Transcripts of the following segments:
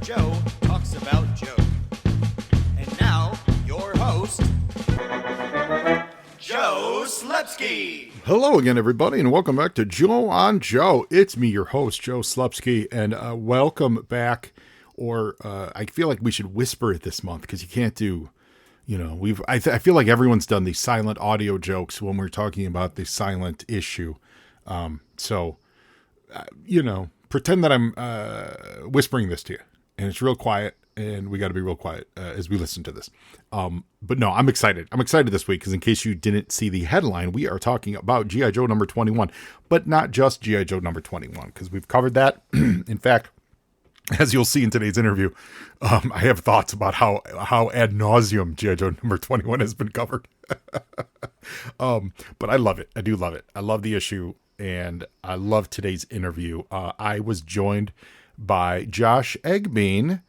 Joe talks about Joe. And now, your host, Joe Slepsky. Hello again, everybody, and welcome back to Joe on Joe. It's me, your host, Joe Slepsky, and welcome back. Or I feel like we should whisper it this month because you can't do, I feel like everyone's done these silent audio jokes when we're talking about the silent issue. Pretend that I'm whispering this to you, and it's real quiet, and we got to be real quiet as we listen to this. But no, I'm excited. I'm excited this week because in case you didn't see the headline, we are talking about G.I. Joe number 21, but not just G.I. Joe number 21 because we've covered that. In fact, as you'll see in today's interview, I have thoughts about how ad nauseum G.I. Joe number 21 has been covered. But I love it. I do love it. I love the issue, and I love today's interview. I was joined by Josh Eggebeen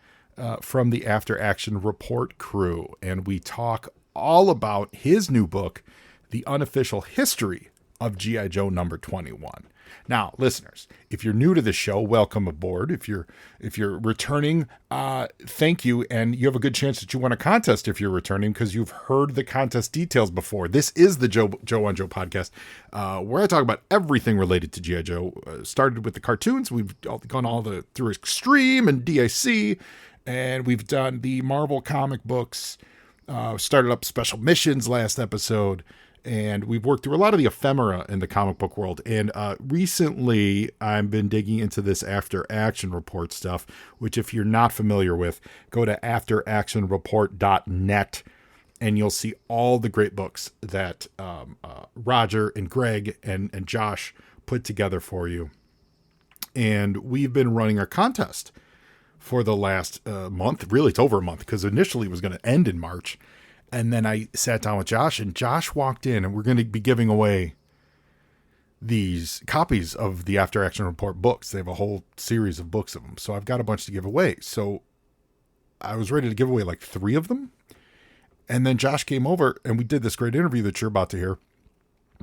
from the After Action Report crew, and we talk all about his new book, The Unofficial History of G.I. Joe number 21. Now, listeners, if you're new to the show, welcome aboard. If you're returning, thank you, and you have a good chance that you won a contest if you're returning because you've heard the contest details before. This is the Joe on Joe podcast, where I talk about everything related to G.I. Joe. Started with the cartoons, we've gone through Extreme and DIC, and we've done the Marvel comic books. Started up Special Missions last episode. And we've worked through a lot of the ephemera in the comic book world. And recently, I've been digging into this After Action Report stuff, which if you're not familiar with, go to afteractionreport.net, and you'll see all the great books that Roger and Greg and Josh put together for you. And we've been running our contest for the last month. Really, it's over a month, because initially it was going to end in March. And then I sat down with Josh, and Josh walked in, and we're going to be giving away these copies of the After Action Report books. They have a whole series of books of them. So I've got a bunch to give away. So I was ready to give away like 3 of them. And then Josh came over, and we did this great interview that you're about to hear.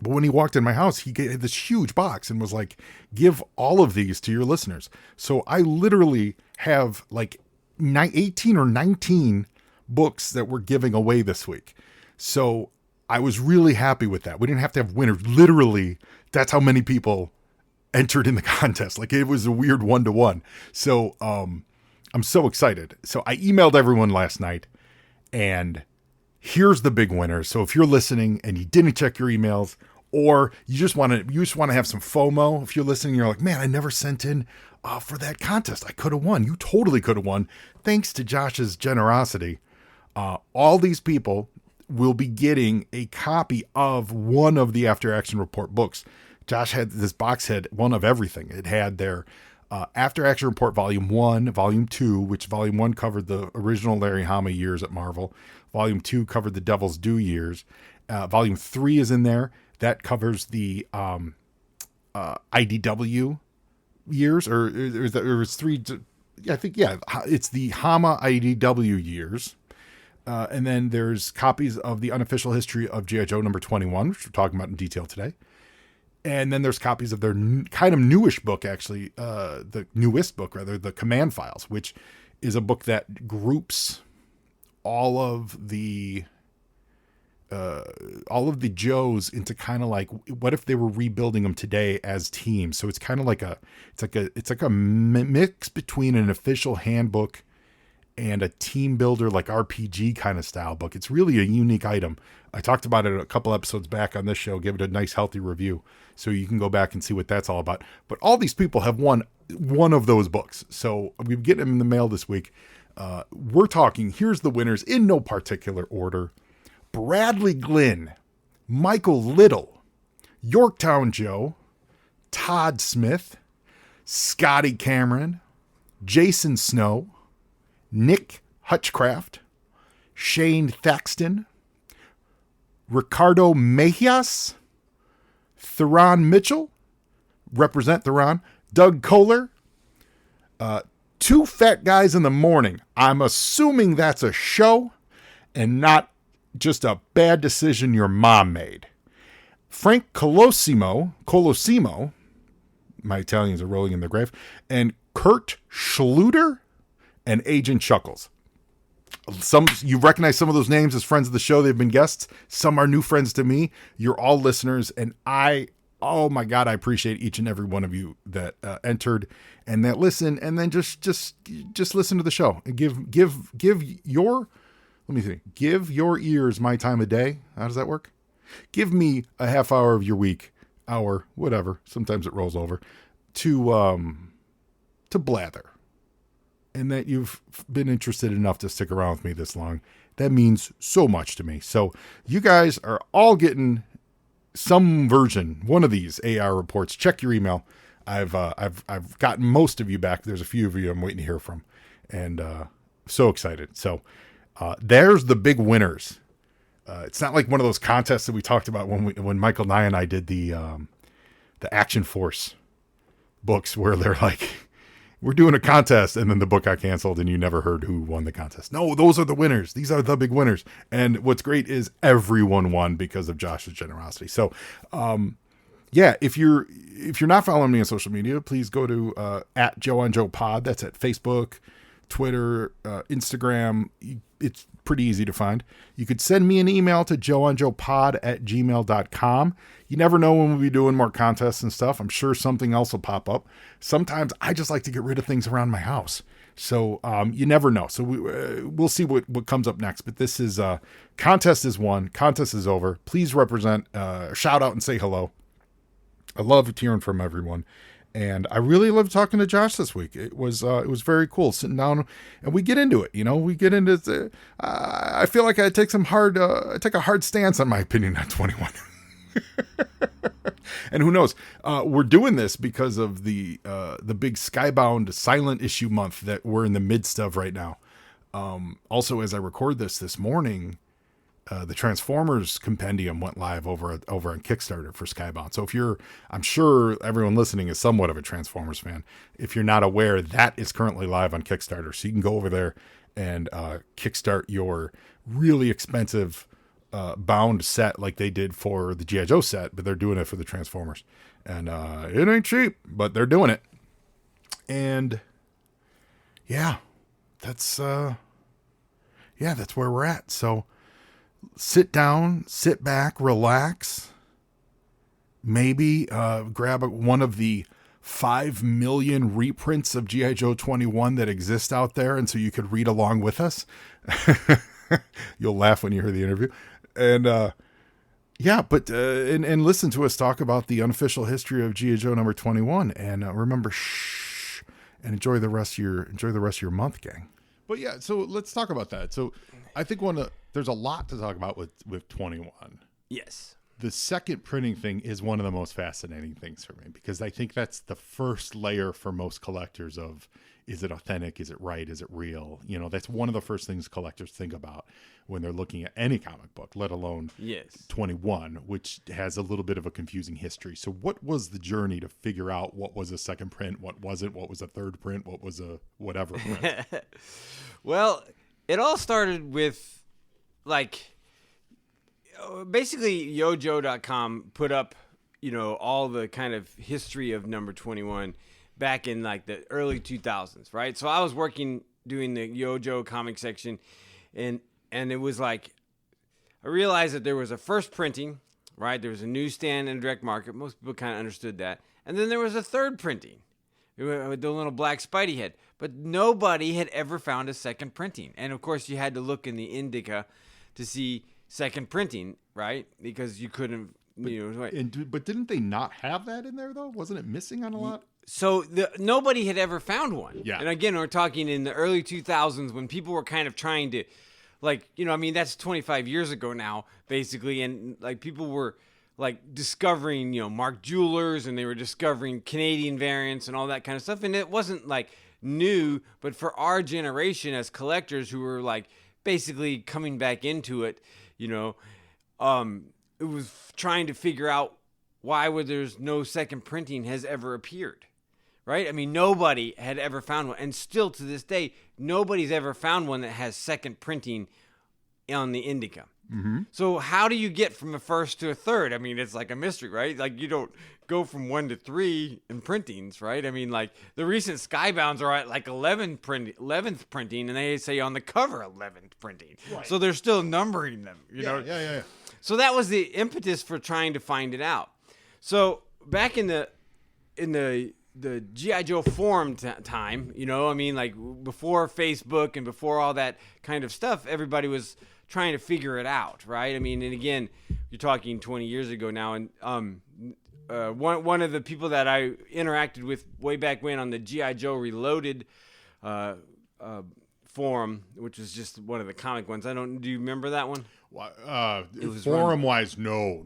But when he walked in my house, he gave this huge box and was like, give all of these to your listeners. So I literally have like 18 or 19 books that we're giving away this week. So I was really happy with that. We didn't have to have winners. Literally, that's how many people entered in the contest. Like, it was a weird 1-to-1. So I'm so excited. So I emailed everyone last night, and here's the big winner. So if you're listening and you didn't check your emails, or you just want to have some FOMO, if you're listening, you're like, man, I never sent in for that contest. I could have won. You totally could have won. Thanks to Josh's generosity. All these people will be getting a copy of one of the After Action Report books. Josh had this box, had one of everything. It had their After Action Report Volume 1, Volume 2, which Volume 1 covered the original Larry Hama years at Marvel. Volume 2 covered the Devil's Due years. Volume 3 is in there. That covers the IDW years, or there was 3. I think, yeah, it's the Hama IDW years. And then there's copies of the Unofficial History of G.I. Joe number 21, which we're talking about in detail today. And then there's copies of their kind of newish book, actually, the newest book, rather, the Command Files, which is a book that groups all of the Joes into kind of like, what if they were rebuilding them today as teams? So it's kind of like it's like a mix between an official handbook and a team builder, like RPG kind of style book. It's really a unique item. I talked about it a couple episodes back on this show, give it a nice healthy review, so you can go back and see what that's all about. But all these people have won one of those books. So we're getting them in the mail this week. We're talking, here's the winners in no particular order: Bradley Glynn, Michael Little, Yorktown Joe, Todd Smith, Scotty Cameron, Jason Snow, Nick Hutchcraft, Shane Thaxton, Ricardo Mejias, Theron Mitchell, represent Theron, Doug Kohler, 2 Fat Guys in the Morning. I'm assuming that's a show and not just a bad decision your mom made. Frank Colosimo, my Italians are rolling in their grave, and Kurt Schluter, and Agent Chuckles. Some you recognize some of those names as friends of the show. They've been guests. Some are new friends to me. You're all listeners, and oh my God, I appreciate each and every one of you that entered and that listen, and then just listen to the show and give your, let me think, give your ears my time of day. How does that work? Give me a half hour of your week, hour, whatever. Sometimes it rolls over to blather. And that you've been interested enough to stick around with me this long. That means so much to me. So you guys are all getting some version, one of these AR reports. Check your email. I've gotten most of you back. There's a few of you I'm waiting to hear from, and so excited. So there's the big winners. It's not like one of those contests that we talked about when Michael Nye and I did the Action Force books, where they're like, we're doing a contest, and then the book got canceled and you never heard who won the contest. No, those are the winners. These are the big winners. And what's great is everyone won because of Josh's generosity. So, yeah, if you're not following me on social media, please go to at Joe on Joe Pod. That's at Facebook, Twitter, Instagram. It's pretty easy to find. You could send me an email to joeonjoepod@gmail.com. You never know when we'll be doing more contests and stuff. I'm sure something else will pop up. Sometimes I just like to get rid of things around my house. So you never know. So we'll see what comes up next. But this is contest is won. Contest is over. Please represent, shout out and say hello. I love hearing from everyone. And I really loved talking to Josh this week. It was very cool sitting down, and we get into it. We get into the, I feel like I take a hard stance on my opinion on 21. And who knows? We're doing this because of the big Skybound silent issue month that we're in the midst of right now. Also, as I record this morning, the Transformers compendium went live over on Kickstarter for Skybound. So I'm sure everyone listening is somewhat of a Transformers fan. If you're not aware, that is currently live on Kickstarter. So you can go over there and kickstart your really expensive bound set like they did for the G.I. Joe set, but they're doing it for the Transformers. And it ain't cheap, but they're doing it. And yeah, that's where we're at. So sit down, sit back, relax. Maybe grab one of the 5 million reprints of G.I. Joe 21 that exist out there, and so you could read along with us. You'll laugh when you hear the interview. And and listen to us talk about the unofficial history of G.I. Joe number 21. And remember, shh, and enjoy the rest of your month, gang. But yeah, so let's talk about that. So I think there's a lot to talk about with 21. Yes. The second printing thing is one of the most fascinating things for me, because I think that's the first layer for most collectors of, is it authentic? Is it right? Is it real? That's one of the first things collectors think about when they're looking at any comic book, let alone 21, which has a little bit of a confusing history. So what was the journey to figure out what was a second print? What wasn't? What was a third print? What was a whatever print? Well, it all started with, basically yojo.com put up, all the kind of history of number 21 back in the early 2000s, right? So I was doing the Yojo comic section, and it was I realized that there was a first printing, right? There was a newsstand and a direct market. Most people kind of understood that. And then there was a third printing with the little black Spidey head. But nobody had ever found a second printing. And of course, you had to look in the Indica to see second printing, right? Because you couldn't, But didn't they not have that in there, though? Wasn't it missing on a lot? So nobody had ever found one. Yeah. And again, we're talking in the early 2000s when people were kind of trying to, that's 25 years ago now, basically. And people were discovering, Mark Jewelers, and they were discovering Canadian variants and all that kind of stuff. And it wasn't new, but for our generation as collectors who were basically coming back into it, it was trying to figure out why there's no second printing has ever appeared, right? I mean, nobody had ever found one, and still to this day, nobody's ever found one that has second printing on the Indica. Mm-hmm. So how do you get from a first to a third? I mean, it's like a mystery, right? Like you don't go from 1 to 3 in printings, right? I mean, like the recent Skybounds are at like 11th printing, and they say on the cover 11th printing. Right. So they're still numbering them, you know? Yeah. So that was the impetus for trying to find it out. So back in the G.I. Joe forum time, you know, I mean, like before Facebook and before all that kind of stuff, everybody was trying to figure it out, right? I mean, and again, you're talking 20 years ago now, and one of the people that I interacted with way back when on the G.I. Joe Reloaded forum, which was just one of the comic ones. Do you remember that one? Forum wise, no.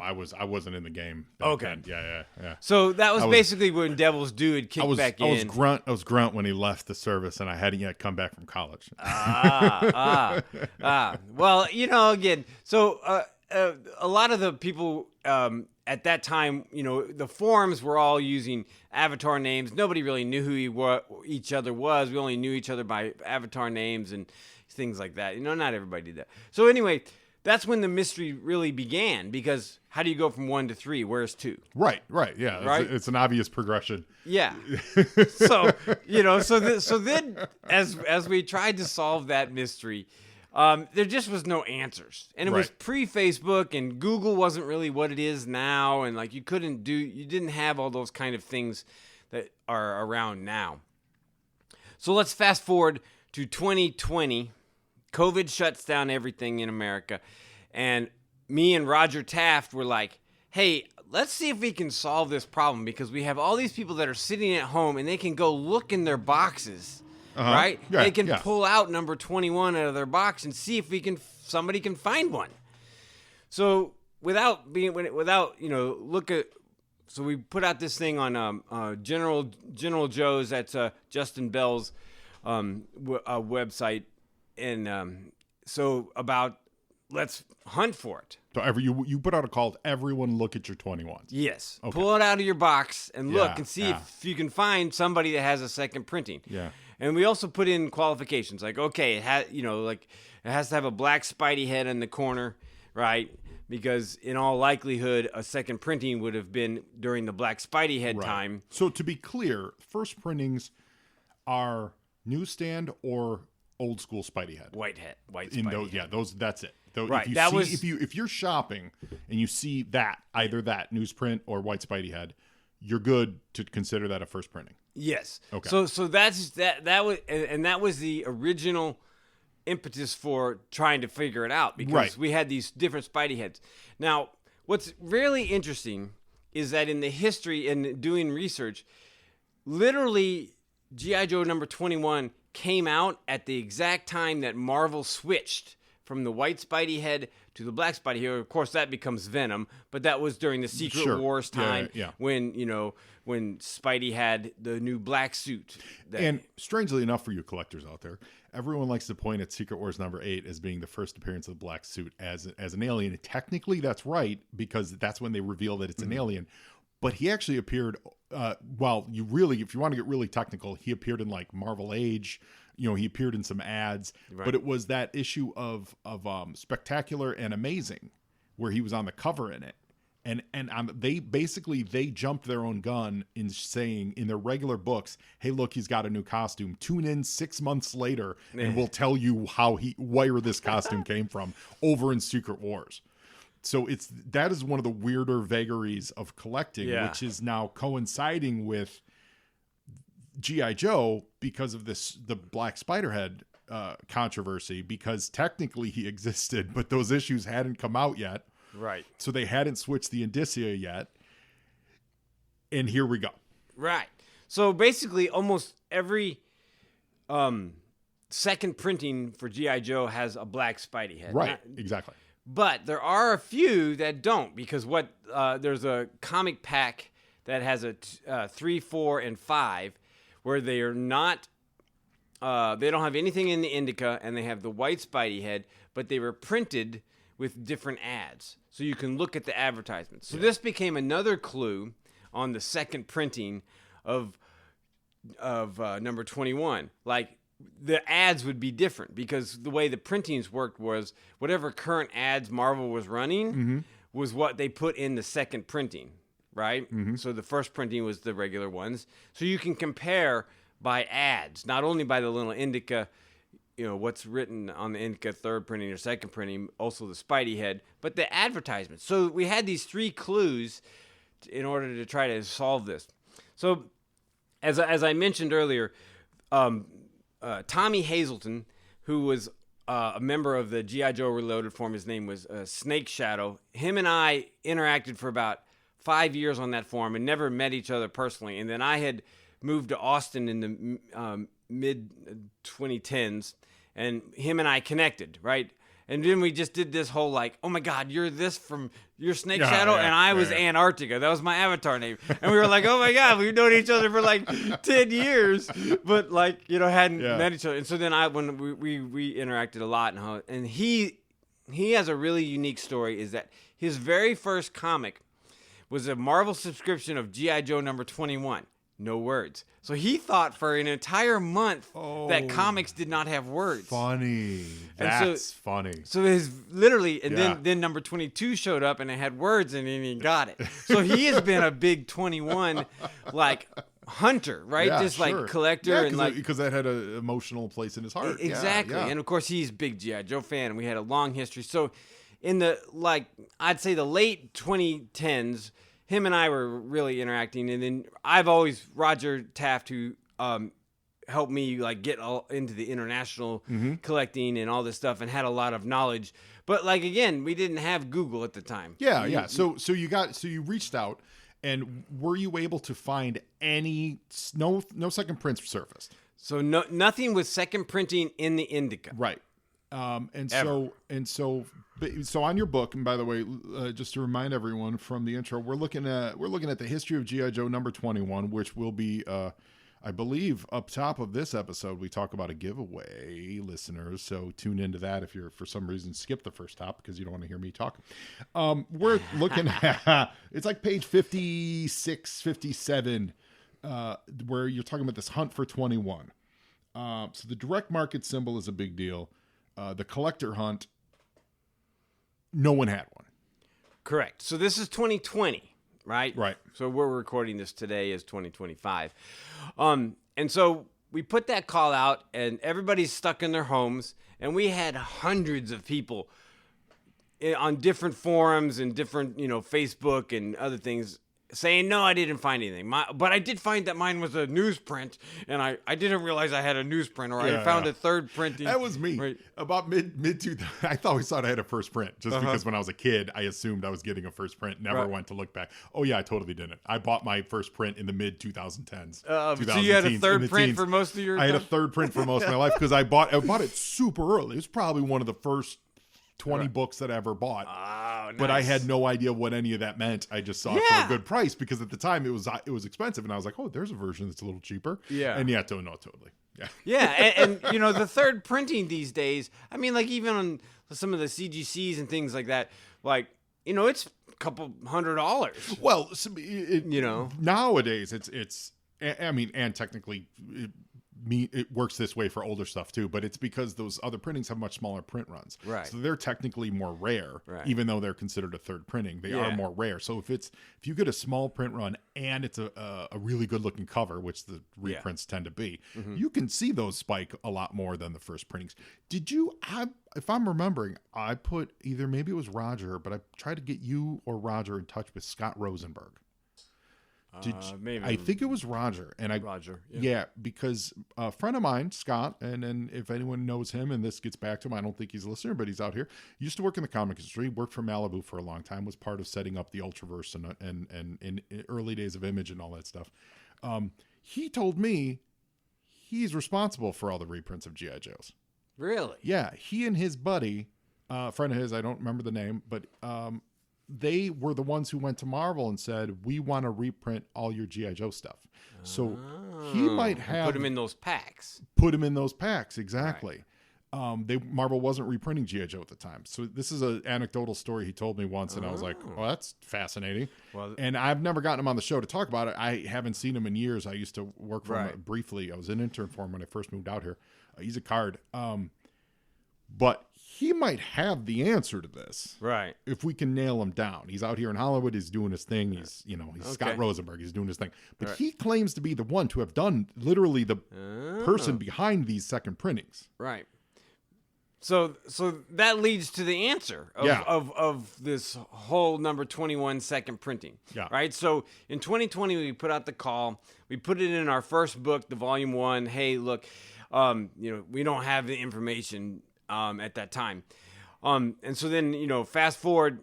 I wasn't in the game. Okay. Then. Yeah. So that was basically when Devil's Due had kicked back in. I was Grunt when he left the service, and I hadn't yet come back from college. Well, you know, again, so a lot of the people at that time, you know, the forums were all using avatar names. Nobody really knew who each other was. We only knew each other by avatar names and things like that. You know, not everybody did that. So anyway, that's when the mystery really began, because how do you go from 1 to 3? Where's 2? Right. Yeah. Right? It's an obvious progression. Yeah. So, you know, so then as we tried to solve that mystery, there just was no answers. And it was pre-Facebook, and Google wasn't really what it is now. And like you didn't have all those kind of things that are around now. So let's fast forward to 2020. COVID shuts down everything in America. And me and Roger Taft were like, hey, let's see if we can solve this problem, because we have all these people that are sitting at home and they can go look in their boxes, right? Yeah, they can pull out number 21 out of their box and see if somebody can find one. So so we put out this thing on General Joe's, that's Justin Bell's website, and so about let's hunt for it. So you put out a call to everyone, look at your 21s. Yes. Okay. Pull it out of your box and look and see yeah. if you can find somebody that has a second printing. Yeah. And we also put in qualifications, like, okay, it has to have a black Spidey head in the corner, right? Because in all likelihood, a second printing would have been during the black Spidey head time. So to be clear, first printings are newsstand or old school Spidey head. White Spidey head. That's it. Right. If you're shopping and you see either that newsprint or white Spidey head, you're good to consider that a first printing. Yes. Okay. So that's that was the original impetus for trying to figure it out, because we had these different Spidey heads. Now, what's really interesting is that in the history and doing research, literally G.I. Joe number 21 came out at the exact time that Marvel switched from the white Spidey head to the black Spidey head. Of course, that becomes Venom, but that was during the Secret Wars time when Spidey had the new black suit. And strangely enough, for you collectors out there, everyone likes to point at Secret Wars number 8 as being the first appearance of the black suit as an alien. And technically, that's right, because that's when they reveal that it's an alien. But he actually appeared, if you want to get really technical, he appeared in like Marvel Age. You know, he appeared in some ads, but it was that issue of Spectacular and Amazing where he was on the cover in it. And they jumped their own gun in saying in their regular books, hey, look, he's got a new costume. Tune in 6 months later and we'll tell you where this costume came from over in Secret Wars. So that is one of the weirder vagaries of collecting, which is now coinciding with G.I. Joe because of the Black Spiderhead controversy, because technically he existed, but those issues hadn't come out yet. Right. So they hadn't switched the indicia yet. And here we go. Right. So basically almost every second printing for G.I. Joe has a black Spidey head. Right. Exactly. But there are a few that don't, because there's a comic pack that has a 3, 4, and 5 where they are not, they don't have anything in the indica, and they have the white Spidey head, but they were printed with different ads. So you can look at the advertisements. So this became another clue on the second printing of number 21. Like, the ads would be different because the way the printings worked was whatever current ads Marvel was running was what they put in the second printing, right? So the first printing was the regular ones. So you can compare by ads, not only by the little indica, what's written on the indica third printing or second printing, also the Spidey head, but the advertisements. So we had these 3 clues in order to try to solve this. So as I mentioned earlier, Tommy Hazelton, who was a member of the G.I. Joe Reloaded forum, his name was Snake Shadow. Him and I interacted for about 5 years on that forum and never met each other personally. And then I had moved to Austin in the mid-2010s, and him and I connected, right? And then we just did this whole like, oh my God, you're Snake Shadow, and I was Antarctica. That was my avatar name. And we were like, oh my God, we've known each other for like 10 years, but like, hadn't met each other. And so then when we interacted a lot, and he has a really unique story, is that his very first comic was a Marvel subscription of G.I. Joe number 21. No words. So he thought for an entire month that comics did not have words. Funny. That's funny. So his literally, and then number 22 showed up and it had words and then he got it. So he has been a big 21 like hunter, right? Yeah, just like collector and like because that had an emotional place in his heart. Exactly. Yeah. And of course he's a big G.I. Joe fan and we had a long history. So in the I'd say the late 2010s, him and I were really interacting, and then I've always Roger Taft, who helped me like get all into the international collecting and all this stuff, and had a lot of knowledge. But like again, we didn't have Google at the time. Yeah. So you reached out, and were you able to find any no second prints surfaced? So nothing with second printing in the indica. Right. So on your book, and by the way, just to remind everyone from the intro, we're looking at the history of G.I. Joe number 21, which will be, I believe, up top of this episode. We talk about a giveaway, listeners. So tune into that if you're for some reason skip the first top because you don't want to hear me talk. We're looking at it's like page 56, 57, where you're talking about this hunt for 21. So the direct market symbol is a big deal. The collector hunt, no one had one. Correct. So this is 2020, right? Right. So we're recording this today is 2025. And so we put that call out and everybody's stuck in their homes and we had hundreds of people on different forums and different, Facebook and other things saying, no, I didn't find anything. But I did find that mine was a newsprint, and I didn't realize I had a newsprint, or I found a third printing. That was me. Right. About mid 2000, I always thought I had a first print, just because when I was a kid, I assumed I was getting a first print. Never went to look back. Oh yeah, I totally didn't. I bought my first print in the mid 2010s. So you had a third print for most of your. I had a third print for most of my life because I bought it super early. It was probably one of the first 20 books that I ever bought. Oh, nice. But I had no idea what any of that meant. I just saw it for a good price because at the time it was expensive, and I was like, oh, there's a version that's a little cheaper. Yeah. And totally. Yeah. Yeah, and the third printing these days, I mean, like even on some of the CGCs and things like that, like, it's a couple $100. Well, nowadays it's I mean, and technically it works this way for older stuff too, but it's because those other printings have much smaller print runs, right? So they're technically more rare, even though they're considered a third printing. They are more rare. So if you get a small print run and it's a really good looking cover, which the reprints tend to be, you can see those spike a lot more than the first printings. Did you? If I'm remembering, I put maybe it was Roger, but I tried to get you or Roger in touch with Scott Rosenberg. Maybe I think it was Roger, Roger, because a friend of mine, Scott, and if anyone knows him, and this gets back to him, I don't think he's a listener, but he's out here. He used to work in the comic industry, worked for Malibu for a long time, was part of setting up the Ultraverse and in early days of Image and all that stuff. He told me he's responsible for all the reprints of G.I. Joes. Really? Yeah, he and his buddy, a friend of his, I don't remember the name, but they were the ones who went to Marvel and said, we want to reprint all your G.I. Joe stuff. So he might have... Put them in those packs. Put them in those packs, exactly. Marvel wasn't reprinting G.I. Joe at the time. So this is an anecdotal story he told me once, and I was like, well, that's fascinating. Well, and I've never gotten him on the show to talk about it. I haven't seen him in years. I used to work for him briefly. I was an intern for him when I first moved out here. He's a card. But he might have the answer to this. Right. If we can nail him down. He's out here in Hollywood. He's doing his thing. He's Scott Rosenberg. He's doing his thing. But he claims to be the one to have done literally the person behind these second printings. Right. So that leads to the answer of this whole number 21 second printing. Yeah. Right. So in 2020, we put out the call. We put it in our first book, the volume 1. Hey, look, we don't have the information at that time. And so then, fast forward,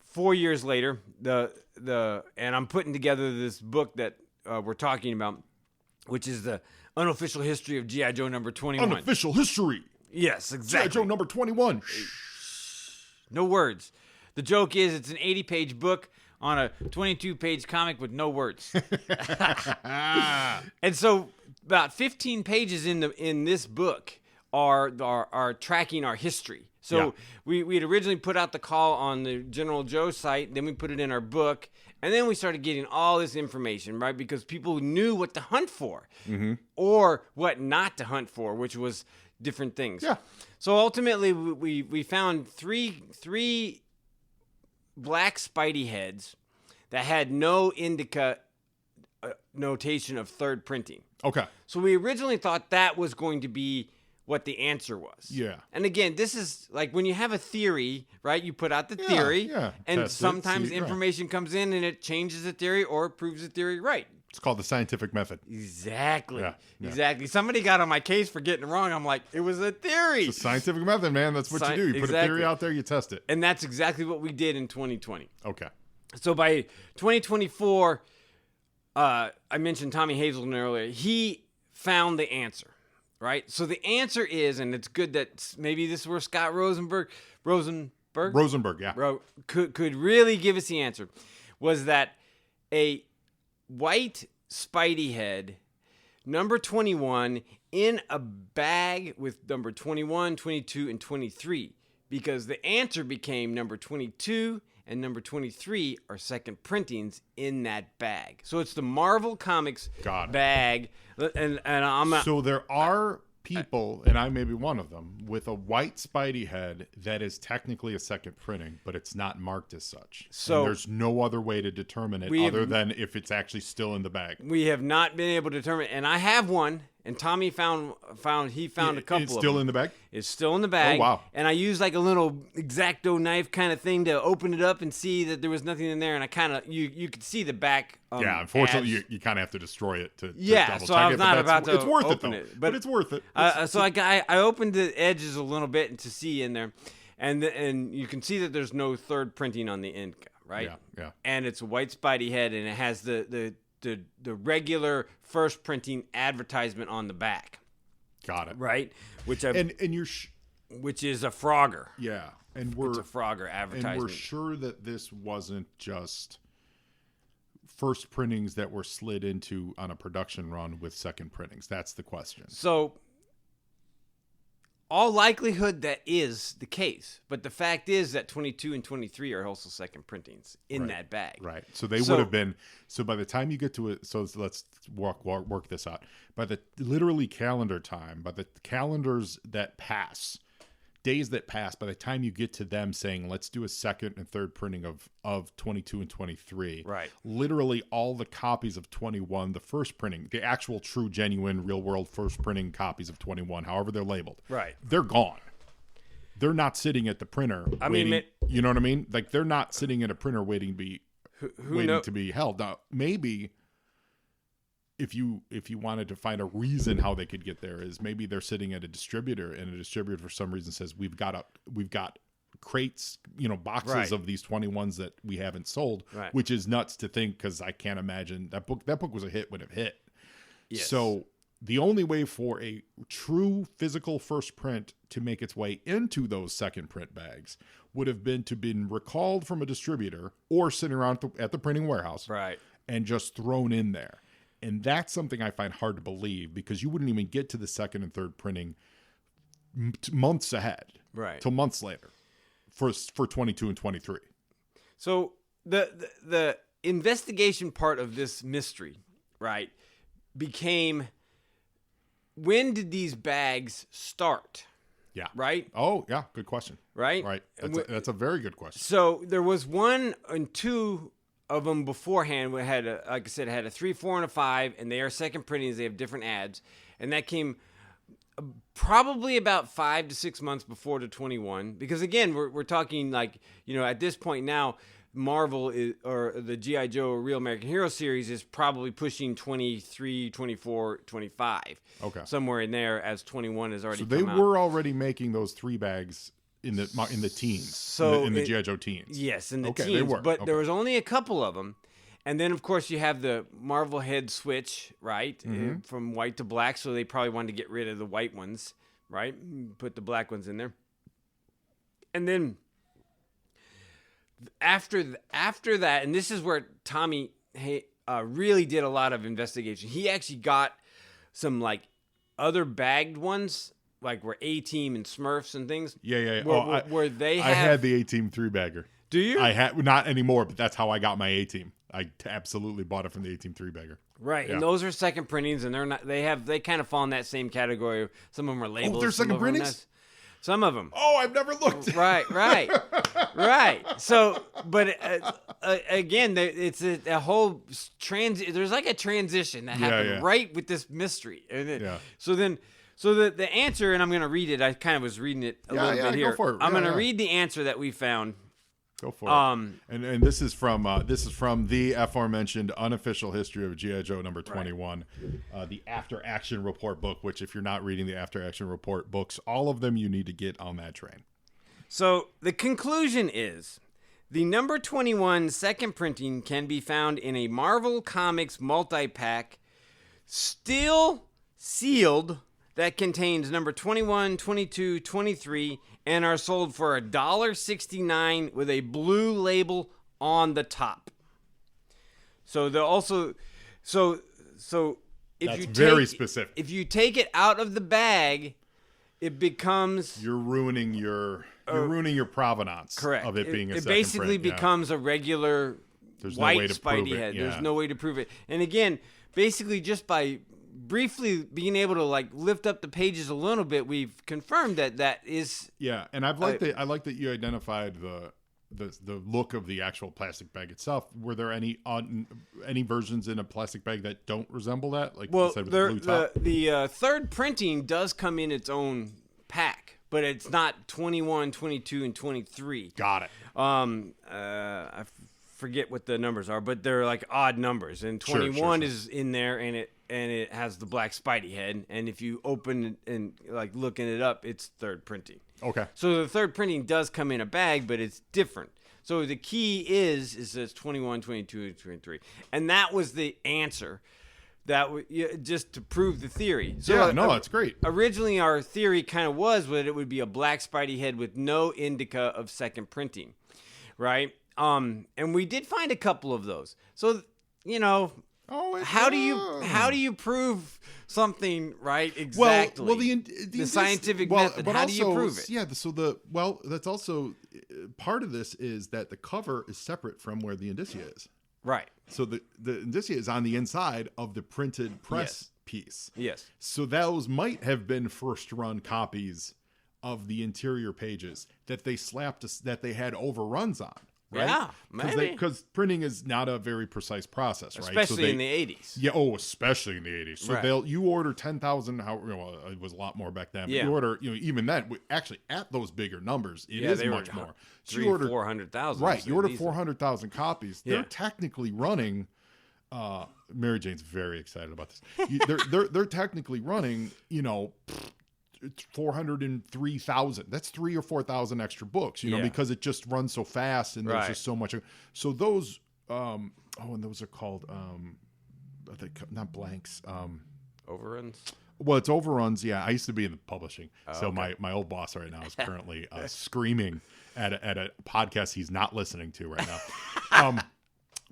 4 years later, and I'm putting together this book that we're talking about, which is the unofficial history of G.I. Joe number 21. Unofficial history. Yes, exactly. G.I. Joe number 21. No words. The joke is it's an 80-page book on a 22-page comic with no words. And so about 15 pages in this book are tracking our history. So we had originally put out the call on the General Joe site, then we put it in our book, and then we started getting all this information, right? Because people knew what to hunt for or what not to hunt for, which was different things. Yeah. So ultimately, we found three black Spidey heads that had no indica notation of third printing. Okay. So we originally thought that was going to be what the answer was. Yeah. And again, this is like when you have a theory, right? You put out the theory, and test sometimes it, see, information comes in and it changes the theory or proves the theory right. It's called the scientific method. Exactly. Yeah. Exactly. Somebody got on my case for getting it wrong. I'm like, it was a theory. It's a scientific method, man. That's what you do. You put a theory out there, you test it. And that's exactly what we did in 2020. Okay. So by 2024, I mentioned Tommy Hazelton earlier. He found the answer, right? So the answer is, and it's good that maybe this is where Scott Rosenberg, yeah, could really give us the answer, was that a white Spidey head, number 21, in a bag with number 21, 22, and 23, because the answer became number 22 and number 23 are second printings in that bag. So it's the Marvel Comics bag. And So there are people, and I may be one of them, with a white Spidey head that is technically a second printing, but it's not marked as such. So and there's no other way to determine it other than if it's actually still in the bag. We have not been able to determine, and I have one. And Tommy found a couple of them. It's still in the bag? It's still in the bag. Oh, wow. And I used like a little X-Acto knife kind of thing to open it up and see that there was nothing in there. And I kind of, you could see the back. Yeah, unfortunately, you kind of have to destroy it to double check so I was not about to It's worth open it, though. it. But it's worth it. So I opened the edges a little bit to see in there. And you can see that there's no third printing on the end, right? Yeah. And it's a white Spidey head, and it has the regular first printing advertisement on the back. Got it. Right, which is a Frogger. Yeah, and it's a Frogger advertisement. And we're sure that this wasn't just first printings that were slid into on a production run with second printings. That's the question. So, all likelihood that is the case, but the fact is that 22 and 23 are also second printings in that bag. Right. So they would have been. So by the time you get to it, so let's work this out. By the literally calendar time, by the calendars that pass, days that pass, by the time you get to them saying, let's do a second and third printing of 22 and 23. Right. Literally all the copies of 21, the first printing, the actual true, genuine, real world first printing copies of 21, however they're labeled. Right. They're gone. They're not sitting at the printer waiting. You know what I mean? Like they're not sitting at a printer waiting to be to be held. Now, maybe if you wanted to find a reason how they could get there is maybe they're sitting at a distributor and a distributor for some reason says we've got crates, boxes of these 21s that we haven't sold, which is nuts to think because I can't imagine that book was a hit when it hit. Yes. So the only way for a true physical first print to make its way into those second print bags would have been to been recalled from a distributor or sitting around at the printing warehouse, right, and just thrown in there. And that's something I find hard to believe because you wouldn't even get to the second and third printing months ahead, Right. till months later, for 22 and 23. So the investigation part of this mystery, right, became, when did these bags start? Yeah. Right? Oh, yeah. Good question. Right? Right. That's a very good question. So there was one and two of them beforehand. We had, like I said, had a 3, 4, and a 5, and they are second printings. They have different ads, and that came probably about 5 to 6 months before the 21. Because again, we're talking like, at this point now, Marvel is, or the G.I. Joe Real American Hero series is probably pushing 23, 24, 25. Okay. Somewhere in there, as 21 has already So they come out. were already making those 3 bags in the teens. So in the G.I. Joe teens. Yes, in the Okay, teens. they were. But Okay. there was only a couple of them. And then, of course, you have the Marvel head switch, right? From white to black. So they probably wanted to get rid of the white ones, right? Put the black ones in there. And then after that, and this is where Tommy really did a lot of investigation. He actually got some like other bagged ones, like where A-Team and Smurfs and things. Yeah. Where they have. I had the A-Team 3-bagger. Do you? I had, not anymore, but that's how I got my A-Team. I absolutely bought it from the A-Team 3-bagger. Right, Yeah. and those are second printings, and they're not. They kind of fall in that same category. Some of them are labeled. they're some second of them printings? Some of them. Oh, I've never looked. Right. So, but again, it's a whole transit. There's like a transition that happened yeah. right with this mystery. And Yeah. So the answer, and I'm going to read it. I kind of was reading it a little bit here. Go for it. I'm Yeah, going to yeah. read the answer that we found. Go for it. And this is from the aforementioned Unofficial History of G.I. Joe number 21, the After Action Report book. Which, if you're not reading the After Action Report books, all of them, you need to get on that train. So the conclusion is the number 21 second printing can be found in a Marvel Comics multi-pack, still sealed, that contains number 21, 22, 23, and are sold for $1.69 with a blue label on the top. So they're also so if That's you very take, specific. If you take it out of the bag, it becomes You're ruining your provenance. correct. Of it being a it second basically print. Yeah. becomes a regular There's no white way to prove Spidey it, head. yeah. There's no way to prove it. And again, basically just by briefly being able to like lift up the pages a little bit, we've confirmed that is. Yeah, and I like that you identified the look of the actual plastic bag itself. Were there any versions in a plastic bag that don't resemble that? Like you said, with the blue top? the third printing does come in its own pack, but it's not 21, 22, and 23. Got it. I forget what the numbers are, but they're like odd numbers, and 21 Sure. is in there, and it has the black Spidey head, and if you open it and like looking it up, it's third printing. Okay. So the third printing does come in a bag, but it's different. So the key is it's 21, 22, and 23, and that was the answer. Just to prove the theory. So that's great. Originally, our theory kind of was that it would be a black Spidey head with no indica of second printing, right? And we did find a couple of those. So how do you prove something, right? Exactly. Well, the scientific method. But How also, do you prove it? Yeah. So that's also part of this is that the cover is separate from where the indicia is. Right. So the indicia is on the inside of the printed press piece. Yes. So those might have been first run copies of the interior pages that they that they had overruns on. Right? Yeah, maybe. Because printing is not a very precise process, right? Especially in the 80s. Yeah, especially in the 80s. So Right. you order 10,000, it was a lot more back then. But Yeah. you order, even then, actually at those bigger numbers, it is they were much more. So 400,000. right, you order These- 400,000 copies. Yeah. They're technically running. Mary Jane's very excited about this. They're technically running, 403,000. That's 3,000 or 4,000 extra books, because it just runs so fast and there's Right. just so much. So those, and those are called, not blanks. Overruns. Well, it's overruns. Yeah, I used to be in the publishing, so okay. my old boss right now is currently screaming at a podcast he's not listening to right now.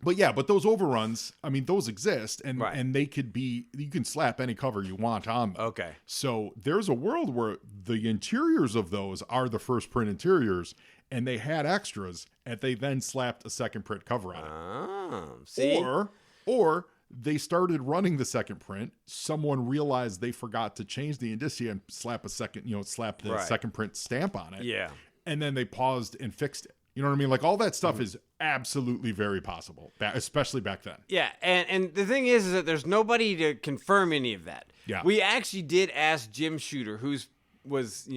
But those overruns, those exist, and Right. and they could be, you can slap any cover you want on them. Okay. So there's a world where the interiors of those are the first print interiors, and they had extras, and they then slapped a second print cover on it. Oh, see? Or they started running the second print. Someone realized they forgot to change the indicia and slap the second print stamp on it. Yeah. And then they paused and fixed it. You know what I mean? Like, all that stuff is absolutely very possible, especially back then. Yeah, and the thing is that there's nobody to confirm any of that. Yeah. We actually did ask Jim Shooter, was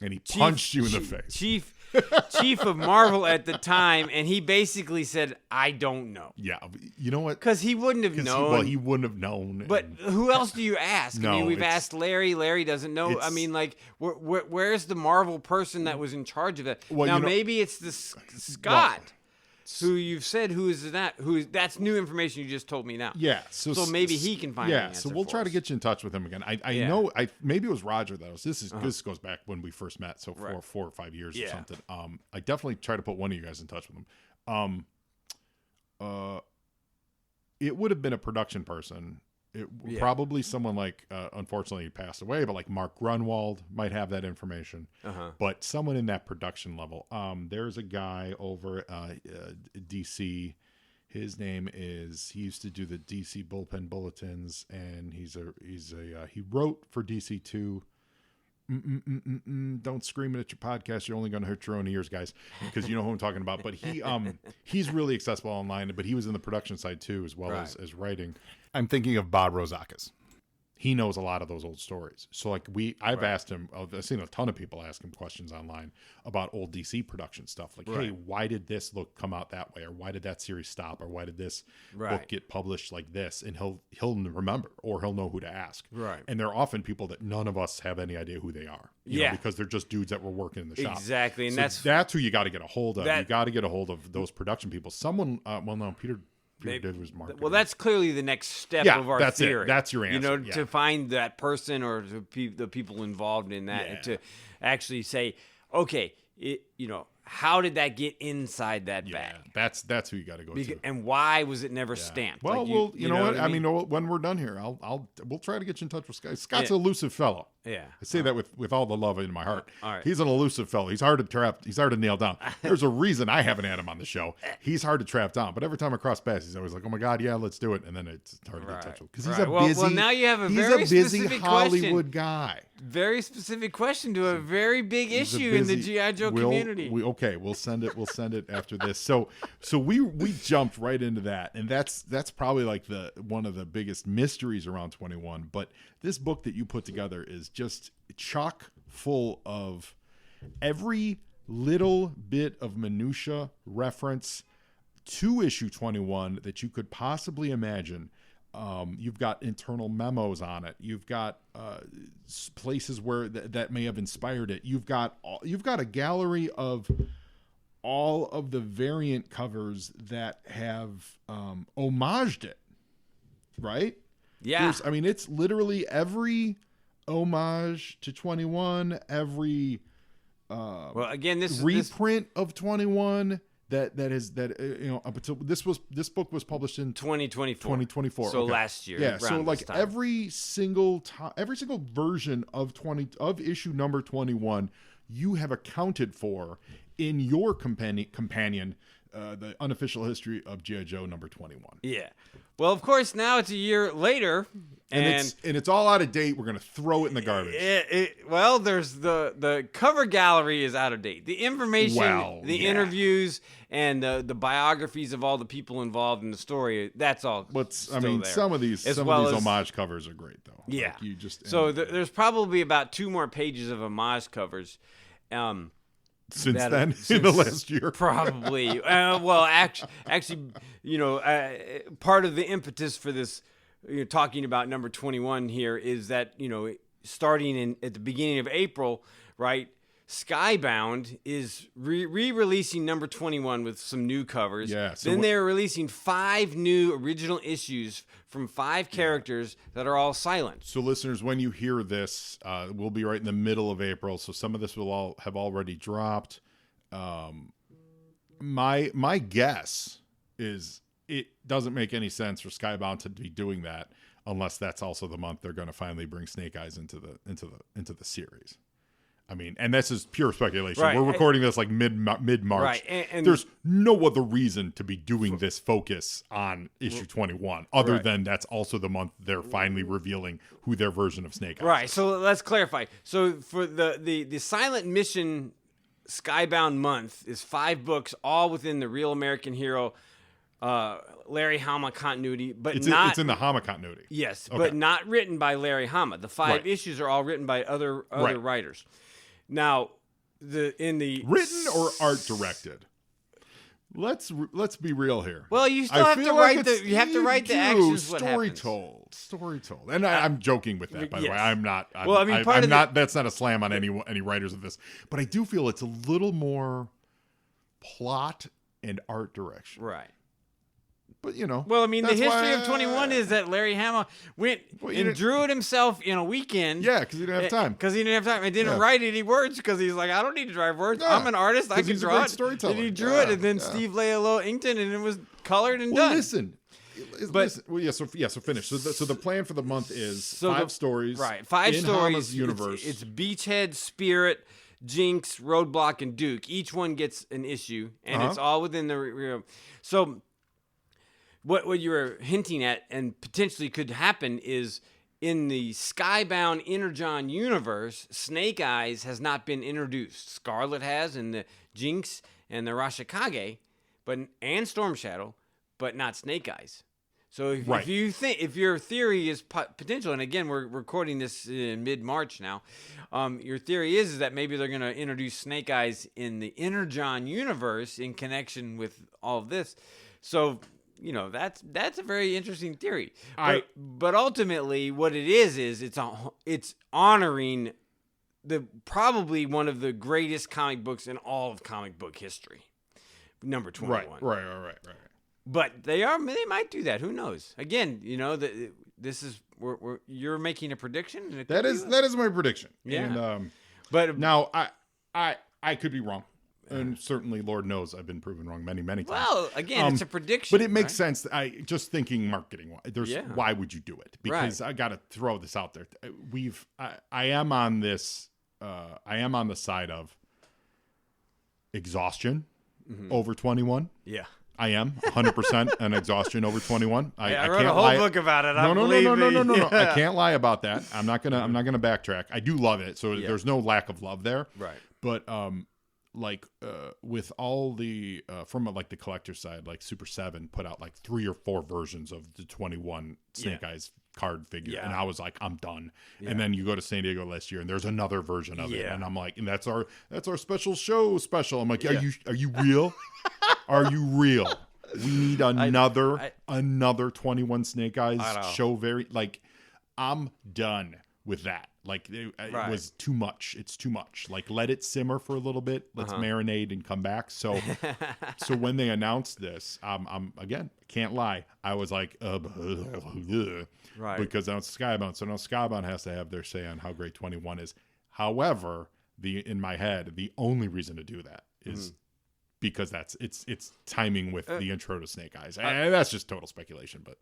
And he punched you in the face. chief of Marvel at the time, and he basically said, "I don't know." Yeah, you know what? Because he wouldn't have known. He wouldn't have known. But who else do you ask? No, I mean, we've asked Larry. Larry doesn't know. I mean, like, where's the Marvel person that was in charge of that? Well, now, maybe it's the Scott. Who you've said that's new information you just told me now. Yeah. So maybe he can find an answer. So we'll try to get you in touch with him again. I know maybe it was Roger that was this goes back when we first met, so 4 or 5 years or something. I definitely try to put one of you guys in touch with him. It would have been a production person. Probably someone like, unfortunately he passed away, but like Mark Grunwald might have that information. But someone in that production level. There's a guy over DC. His name is, he used to do the DC bullpen bulletins, and he wrote for DC 2. Don't scream it at your podcast. You're only going to hurt your own ears, guys, because you know who I'm talking about. But he's really accessible online, but he was in the production side too, as well as writing. I'm thinking of Bob Rozakis. He knows a lot of those old stories. So like I've asked him, I've seen a ton of people ask him questions online about old DC production stuff. Like, hey, why did this come out that way? Or why did that series stop? Or why did this book get published like this? And he'll remember, or he'll know who to ask. Right. And they're often people that none of us have any idea who they are. You know, because they're just dudes that were working in the shop. Exactly. And so that's who you got to get a hold of. You got to get a hold of those production people. Someone, Peter did was marketing. Well, that's clearly the next step of our theory. That's your answer. To find that person or the people involved in that, and to actually say, okay, how did that get inside that bag? That's who you got to go to. And why was it never stamped? Well, you know what? I mean, when we're done here, we'll try to get you in touch with Scott. Scott's an elusive fellow. Yeah, I say that with all the love in my heart. All right. He's an elusive fellow. He's hard to trap. He's hard to nail down. There's a reason I haven't had him on the show. He's hard to trap down. But every time I cross paths, he's always like, "Oh my God, yeah, let's do it." And then it's hard to get in touch with because he's a busy. Well, now you have a very specific Hollywood guy. Very specific question to a very big issue in the GI Joe community. We'll send it. We'll send it after this. So we jumped right into that, and that's probably like one of the biggest mysteries around 21. But this book that you put together is just chock full of every little bit of minutia reference to issue 21 that you could possibly imagine. You've got internal memos on it. You've got places where that may have inspired it. You've got a gallery of all of the variant covers that have homaged it, right? Yeah. It's literally every homage to 21, every this reprint of 21 that up until this book was published in 2024. So last year. Yeah. So like every single version of issue number 21, you have accounted for in your companion, the unofficial history of G.I. Joe number 21. Yeah. Well, of course, now it's a year later, and it's all out of date. We're gonna throw it in the garbage. There's the cover gallery is out of date. The information, interviews, and the biographies of all the people involved in the story. That's all. Some of these homage covers are great though. Yeah. Like there's probably about 2 more pages of homage covers. Since in the last year, probably. Actually, part of the impetus for this, talking about number 21 here is that starting at the beginning of April, right? Skybound is re-releasing number 21 with some new covers. Yeah. Then they're releasing 5 new original issues from 5 characters that are all silent. So listeners, when you hear this, we'll be right in the middle of April. So some of this will all have already dropped. My guess is it doesn't make any sense for Skybound to be doing that unless that's also the month they're going to finally bring Snake Eyes into the series. I mean, and this is pure speculation. Right. We're recording this like mid-March. Right. And there's no other reason to be doing this focus on issue 21 other Right. than that's also the month they're finally revealing who their version of Snake Eyes right. is. So let's clarify. So for the Silent Mission Skybound month is 5 books, all within the Real American Hero, Larry Hama continuity, but It's not in the Hama continuity. Yes, Okay. but not written by Larry Hama. The 5 Right. issues are all written by other Right. writers. Now, the Written or art directed? Let's be real here. Well, you still I have feel to like write the it's- you have to write the do. actions. What Story happens. told, and I'm joking with that. By the way, Yes. I'm not. Well, I mean, part I'm of not. That's not a slam on any writers of this, but I do feel it's a little more plot and art direction. Right. But you know, Well, I mean, the that's history why of 21 is that Larry Hama went Well, you and didn't- drew it himself in a weekend. yeah, because he didn't have time. Because he didn't have time. I didn't Yeah. write any words because he's like, I don't need to drive words. Yeah, I'm an artist. I 'cause can he's a draw great it. storyteller. And he drew Yeah, it, and then yeah. Steve Lealo inked it, and it was colored and Well, done. listen. Well, yeah. So finish. So the plan for the month is 5 stories. Right, 5 in stories. Hama's universe. It's Beachhead, Spirit, Jinx, Roadblock, and Duke. Each one gets an issue, and it's all within the. So, what you were hinting at, and potentially could happen, is in the Skybound Energon universe, Snake Eyes has not been introduced. Scarlet has, and the Jinx and the Rashikage, and Storm Shadow, but not Snake Eyes. So Right. if your theory is potential, and again we're recording this in mid-March now, your theory is that maybe they're going to introduce Snake Eyes in the Energon universe in connection with all of this. So that's a very interesting theory. But ultimately, what it is it's honoring probably one of the greatest comic books in all of comic book history, number 21. Right. But they might do that. Who knows? Again, this is you're making a prediction. And it That could is my prediction. Yeah. And but now I could be wrong, and certainly Lord knows I've been proven wrong many times. well, again, it's a prediction. But it makes right? sense. I just thinking marketing wise. Why would you do it? Because I got to throw this out there. I am on this. I am on the side of exhaustion over 21. Yeah. I am 100% an exhaustion over 21. I wrote can't a whole lie. book about it. No. I can't lie about that. I'm not gonna backtrack. I do love it, so there's no lack of love there. Right. But with all the from like the collector side, like Super 7 put out like 3 or 4 versions of the 21 Snake Eyes card figure, and I was like, I'm done. And then you go to San Diego last year, and there's another version of it, and I'm like, and that's our special show special. I'm like, are you real? Are you real? We need another 21 Snake Eyes show. I'm done with that. Like it was too much. It's too much. Like let it simmer for a little bit. Let's marinate and come back. So when they announced this, I'm again, can't lie. I was like, right. Because now it's Skybound. So now Skybound has to have their say on how great 21 is. However, in my head, the only reason to do that is because it's timing with the intro to Snake Eyes. And that's just total speculation, but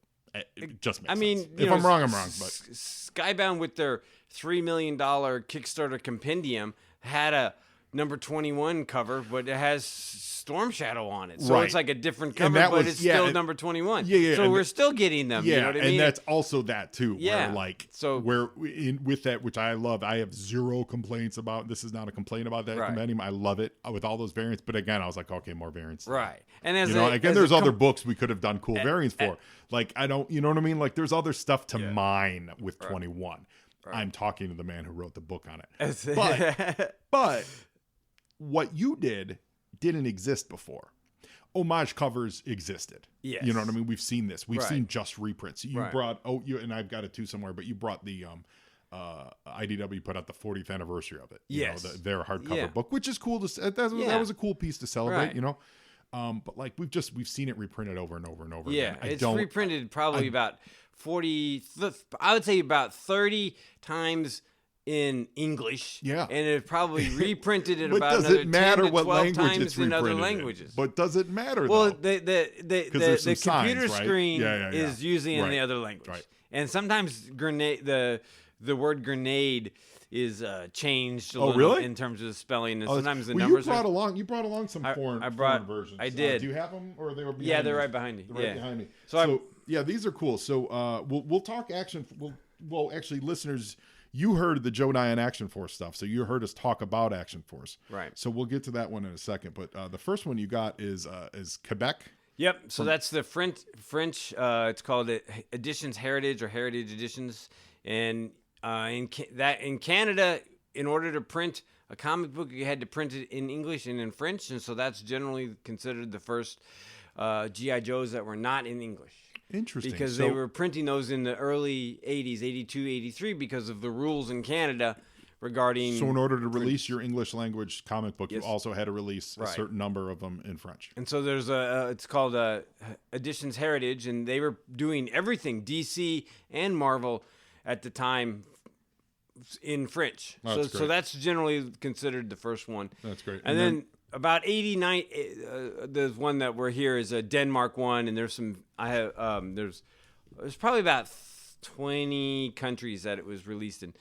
it just makes sense. If I'm wrong, I'm wrong. But Skybound with their $3 million Kickstarter compendium had a number 21 cover, but it has Storm Shadow on it. So it's like a different cover, but it's still number 21. Yeah. So we're still getting them. Yeah, you know what I mean? and that's also that too. Yeah. With that, which I love, I have 0 complaints about. This is not a complaint about that compendium. I love it with all those variants. But again, I was like, okay, more variants. Right. And as there's other books we could have done cool variants for. Like I don't, you know what I mean? Like there's other stuff to mine with 21. Right. I'm talking to the man who wrote the book on it. But what you didn't exist before. Homage covers existed. Yes. You know what I mean? We've seen this. We've seen just reprints. You brought and I've got it too somewhere, but you brought the IDW put out the 40th anniversary of it. Yes. Their hardcover book, which is cool that was a cool piece to celebrate, but like we've seen it reprinted over and over and over again. It's reprinted probably about 40, I would say about 30 times in English. Yeah. And it probably reprinted it but about does another it matter 10 to what 12 language times it's in other reprinted languages. But does it matter Well, though? the some computer signs, right? screen Yeah. is usually in the other language. Right. And sometimes the the word grenade is changed a Oh, little really? in terms of the spelling, and Oh, sometimes the well, numbers. you brought along some foreign versions. I did. Do you have them, or they were behind Yeah, they're you? right behind you. They're Yeah. right behind me. So yeah, these are cool. So we'll talk action. Well, actually, listeners, you heard the Joe and I on Action Force stuff, so you heard us talk about Action Force. Right. So we'll get to that one in a second. But the first one you got is Quebec. Yep. So that's the French. It's called Editions Heritage or Heritage Editions, and in Canada, in order to print a comic book, you had to print it in English and in French, and so that's generally considered the first GI Joes that were not in English. Interesting. Because they were printing those in the early 80s, 82, 83, because of the rules in Canada regarding... So in order to release your English language comic book, Yes. you also had to release a Right. certain number of them in French. And so there's it's called Editions Heritage, and they were doing everything, DC and Marvel at the time, in French. Oh, that's so great. that's generally considered the first one. That's great. And then about 89, the one that we're here is a Denmark one, and there's some. There's probably about 20 countries that it was released in.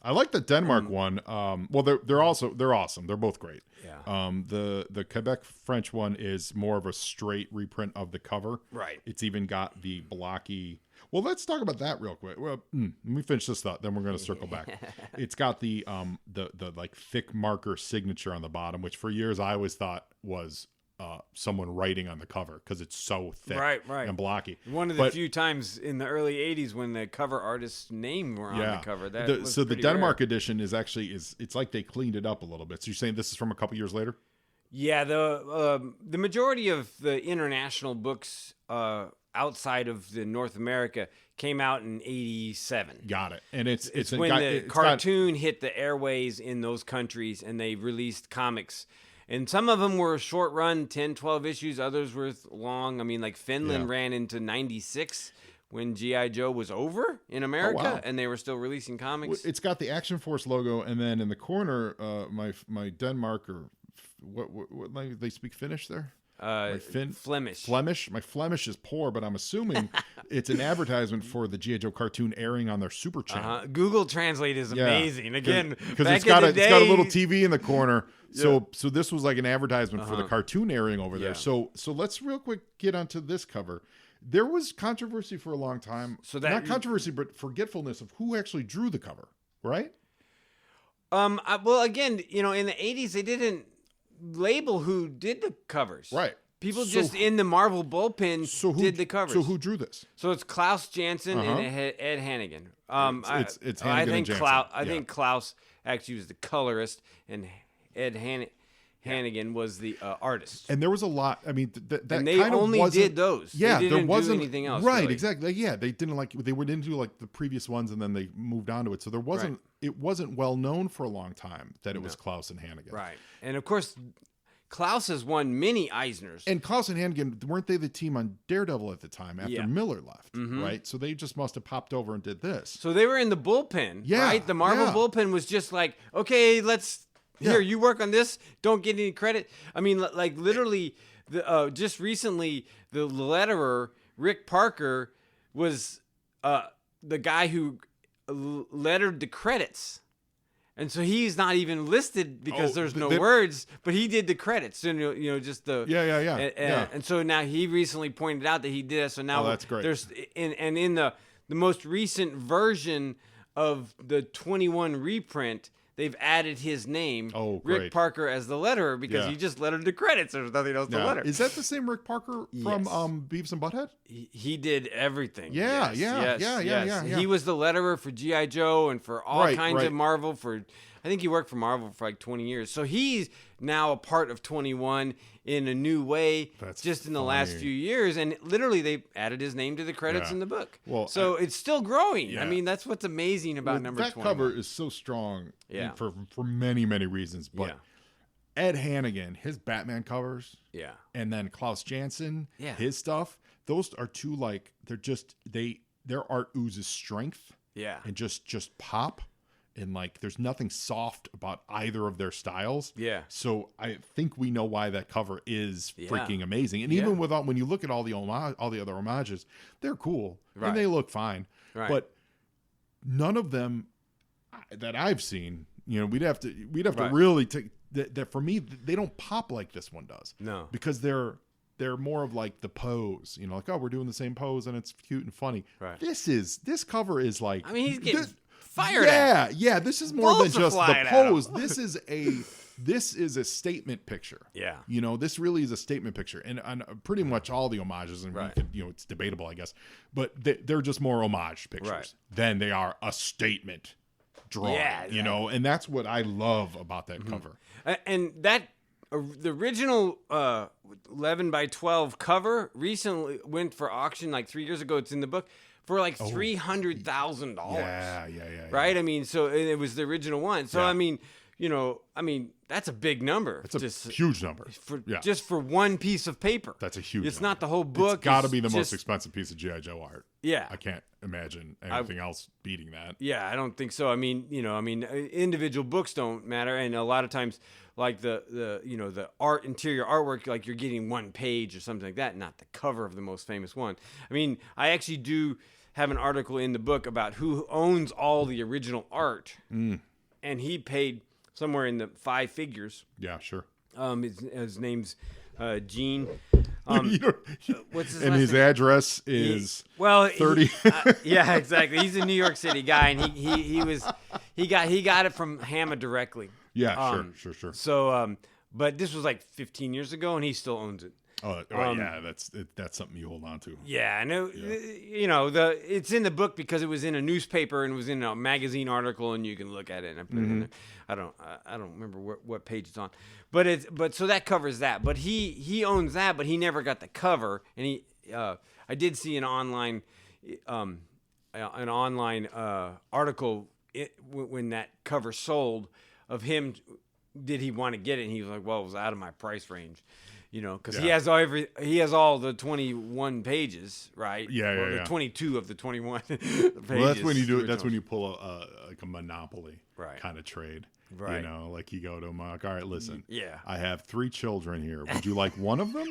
I like the Denmark one. Well, they're awesome. They're both great. Yeah. The Quebec French one is more of a straight reprint of the cover. Right. It's even got the blocky. Well, let's talk about that real quick. Well, let me finish this thought, then we're going to circle back. It's got the like thick marker signature on the bottom, which for years I always thought was someone writing on the cover because it's so thick Right. and blocky. One of the few times in the early 80s when the cover artist's name were on the cover. So the pretty Denmark rare. edition is actually it's like they cleaned it up a little bit. So you're saying this is from a couple years later? Yeah, the majority of the international books outside of the North America came out in 87. Got it. And it's When the cartoon hit the airways in those countries and they released comics. And some of them were short run, 10, 12 issues. Others were long. I mean, like Finland ran into 96 when G.I. Joe was over in America, and they were still releasing comics. It's got the Action Force logo, and then in the corner, my Denmark or what language they speak Finnish there? Flemish. Flemish. My Flemish is poor, but I'm assuming it's an advertisement for the G.I. Joe cartoon airing on their Super Channel. Google Translate is amazing. Again, because back it's got in the a little day- TV in the corner. So this was like an advertisement for the cartoon airing over there. Yeah. So let's real quick get onto this cover. There was controversy for a long time. Not controversy, but forgetfulness of who actually drew the cover, right? Well, again, in the 80s, they didn't label who did the covers. Right. People just in the Marvel bullpen did the covers. So who drew this? So it's Klaus Janson and Ed Hannigan. It's Hannigan and Janson. I think Klaus actually was the colorist, and Ed Hannigan was the artist. And there was a lot. I mean, that and they kind of only wasn't, did those. Yeah, they didn't there wasn't do anything else. Right, really. exactly. Yeah, they didn't do like the previous ones, and then they moved on to it. So there wasn't. Right. It wasn't well known for a long time that it was Klaus and Hannigan. Right, and of course, Klaus has won many Eisners. And Klaus and Hannigan, weren't they the team on Daredevil at the time after Miller left? Mm-hmm. Right, so they just must have popped over and did this. So they were in the bullpen. Yeah, right. The Marvel yeah. bullpen was just like, okay, let's. Yeah. Here, you work on this. Don't get any credit. I mean, like literally, just recently, the letterer Rick Parker was the guy who lettered the credits, and so he's not even listed because there's no words. But he did the credits, and just the yeah. And so now he recently pointed out that he did it. So now that's great. There's in the most recent version of the 21 reprint. They've added his name, Rick Parker, as the letterer because he just lettered the credits. There's nothing else to letter. Is that the same Rick Parker from Beavis and Butthead? He did everything. Yeah. He was the letterer for G.I. Joe and for all kinds of Marvel. I think he worked for Marvel for like 20 years. So he's now a part of 21 in a new way in the last few years. And literally they added his name to the credits in the book. Well, so it's still growing. Yeah. I mean, that's what's amazing about number 21. That cover is so strong for many, many reasons. But Ed Hannigan, his Batman covers, and then Klaus Janson, his stuff, those are two, like, their art oozes strength and just pop. And like, there's nothing soft about either of their styles. Yeah. So I think we know why that cover is freaking amazing. And even when you look at all the other homages, they're cool and they look fine. Right. But none of them that I've seen, we'd have to Right. really take that for me. They don't pop like this one does. No. Because they're more of like the pose, like, oh, we're doing the same pose and it's cute and funny. Right. This cover is like, I mean, he's getting fired at. Yeah. This is more than Bullets are just the flying at pose. him. This is a statement picture. Yeah. This really is a statement picture, and pretty much all the homages, and Right. we could, it's debatable, I guess, but they're just more homage pictures Right. than they are a statement drawing. Yeah, exactly. And that's what I love about that cover. And that the original 11 by 12 cover recently went for auction like 3 years ago. It's in the book for like $300,000. Yeah. Right. I mean, so it was the original one. So Yeah. I mean, that's a big number. It's a huge number. Just for one piece of paper. That's a huge. It's number. not the whole book. It's got to It's be the most just- expensive piece of GI Joe art. Yeah. I can't imagine anything else beating that. Yeah, I don't think so. I mean, individual books don't matter, and a lot of times, like the interior artwork, like you're getting one page or something like that, not the cover of the most famous one. I mean, I actually do have an article in the book about who owns all the original art, and he paid somewhere in the 5 figures. Yeah, sure. His name's Gene. What's his and last his name? Address is 30. 30. Yeah, exactly. He's a New York City guy, and he got it from Hama directly. Yeah, sure. So, but this was like 15 years ago, and he still owns it. Oh, yeah, that's something you hold on to. Yeah, I know. It's in the book because it was in a newspaper and it was in a magazine article, and you can look at it. And I put it in there. I don't remember what page it's on, but so that covers that. But he owns that, but he never got the cover. And I did see an online article when that cover sold of him. Did he want to get it? And he was like, well, it was out of my price range. Because he has all the 21 pages, right? Yeah, or yeah. the 22 of the 21 pages. Well, that's when you do it. That's when you pull like a monopoly kind of trade. Right. Like you go to him, like, all right, listen. Yeah. I have 3 children here. Would you like one of them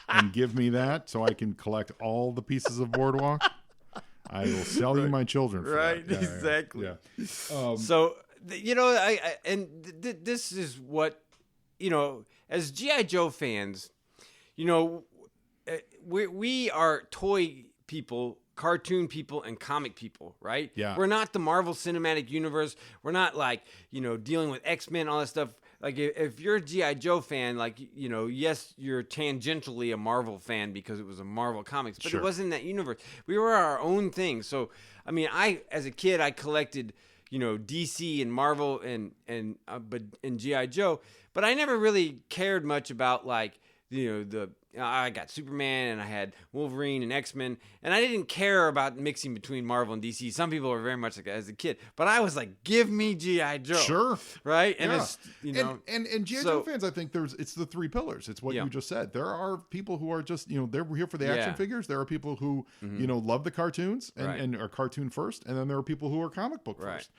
and give me that so I can collect all the pieces of Boardwalk? I will sell you my children for right. that. Yeah, exactly. Yeah. So this is what as G.I. Joe fans, we are toy people, cartoon people, and comic people, right? Yeah. We're not the Marvel Cinematic Universe. We're not like, dealing with X-Men, all that stuff. Like, if you're a G.I. Joe fan, like, yes, you're tangentially a Marvel fan because it was a Marvel Comics, but Sure. it wasn't that universe. We were our own thing. So, I mean, as a kid, I collected, DC and Marvel and G.I. Joe, but I never really cared much about, like, I got Superman and I had Wolverine and X-Men, and I didn't care about mixing between Marvel and DC. Some people were very much like that as a kid, but I was like, give me G.I. Joe. Sure. Right? And Yeah. it's, and G.I. Joe fans, I think it's the 3 pillars. It's what Yeah. you just said. There are people who are just, they're here for the action Yeah. figures. There are people who, love the cartoons Right. and are cartoon first. And then there are people who are comic book Right. first.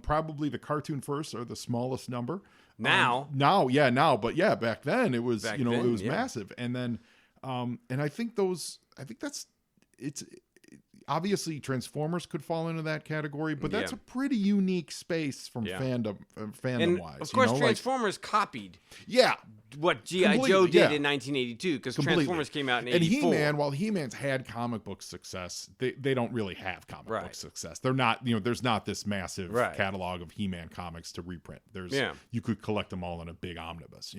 Probably the cartoon first are the smallest number. Now. But yeah, back then it was, Back it then, was yeah. massive. And then, and I think it's obviously Transformers could fall into that category, but that's Yeah. a pretty unique space from Yeah. fandom and wise. of course, Transformers copied yeah, what G.I. Completely, Joe did yeah. in 1982 because completely. Transformers came out in And 84. He-Man, while He-Man's had comic book success, they don't really have comic book Right. success. They're not, there's not this massive Right. catalog of He-Man comics to reprint. Yeah. You could collect them all in a big omnibus,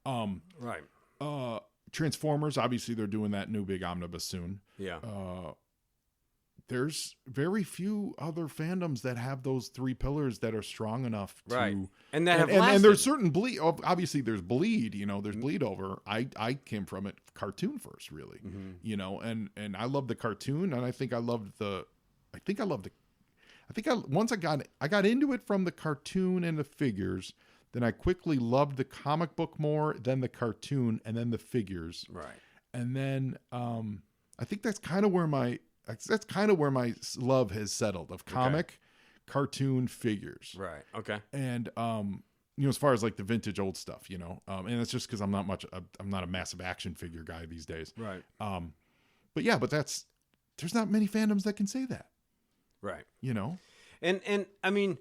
Right. Transformers, obviously they're doing that new big omnibus soon. Yeah. There's very few other fandoms that have those 3 pillars that are strong enough to Right. And that have and lasted. there's certain bleed. Obviously, there's bleed. There's bleed over. I came from it cartoon first, really. And I love the cartoon, and I think I once I got into it from the cartoon and the figures. Then I quickly loved the comic book more, then the cartoon, and then the figures. Right. And then I think that's kind of where my love has settled of comic, cartoon, figures. Right. Okay. And as far as like the vintage old stuff, and it's just because I'm not a massive action figure guy these days. Right. But there's not many fandoms that can say that. Right. And I mean,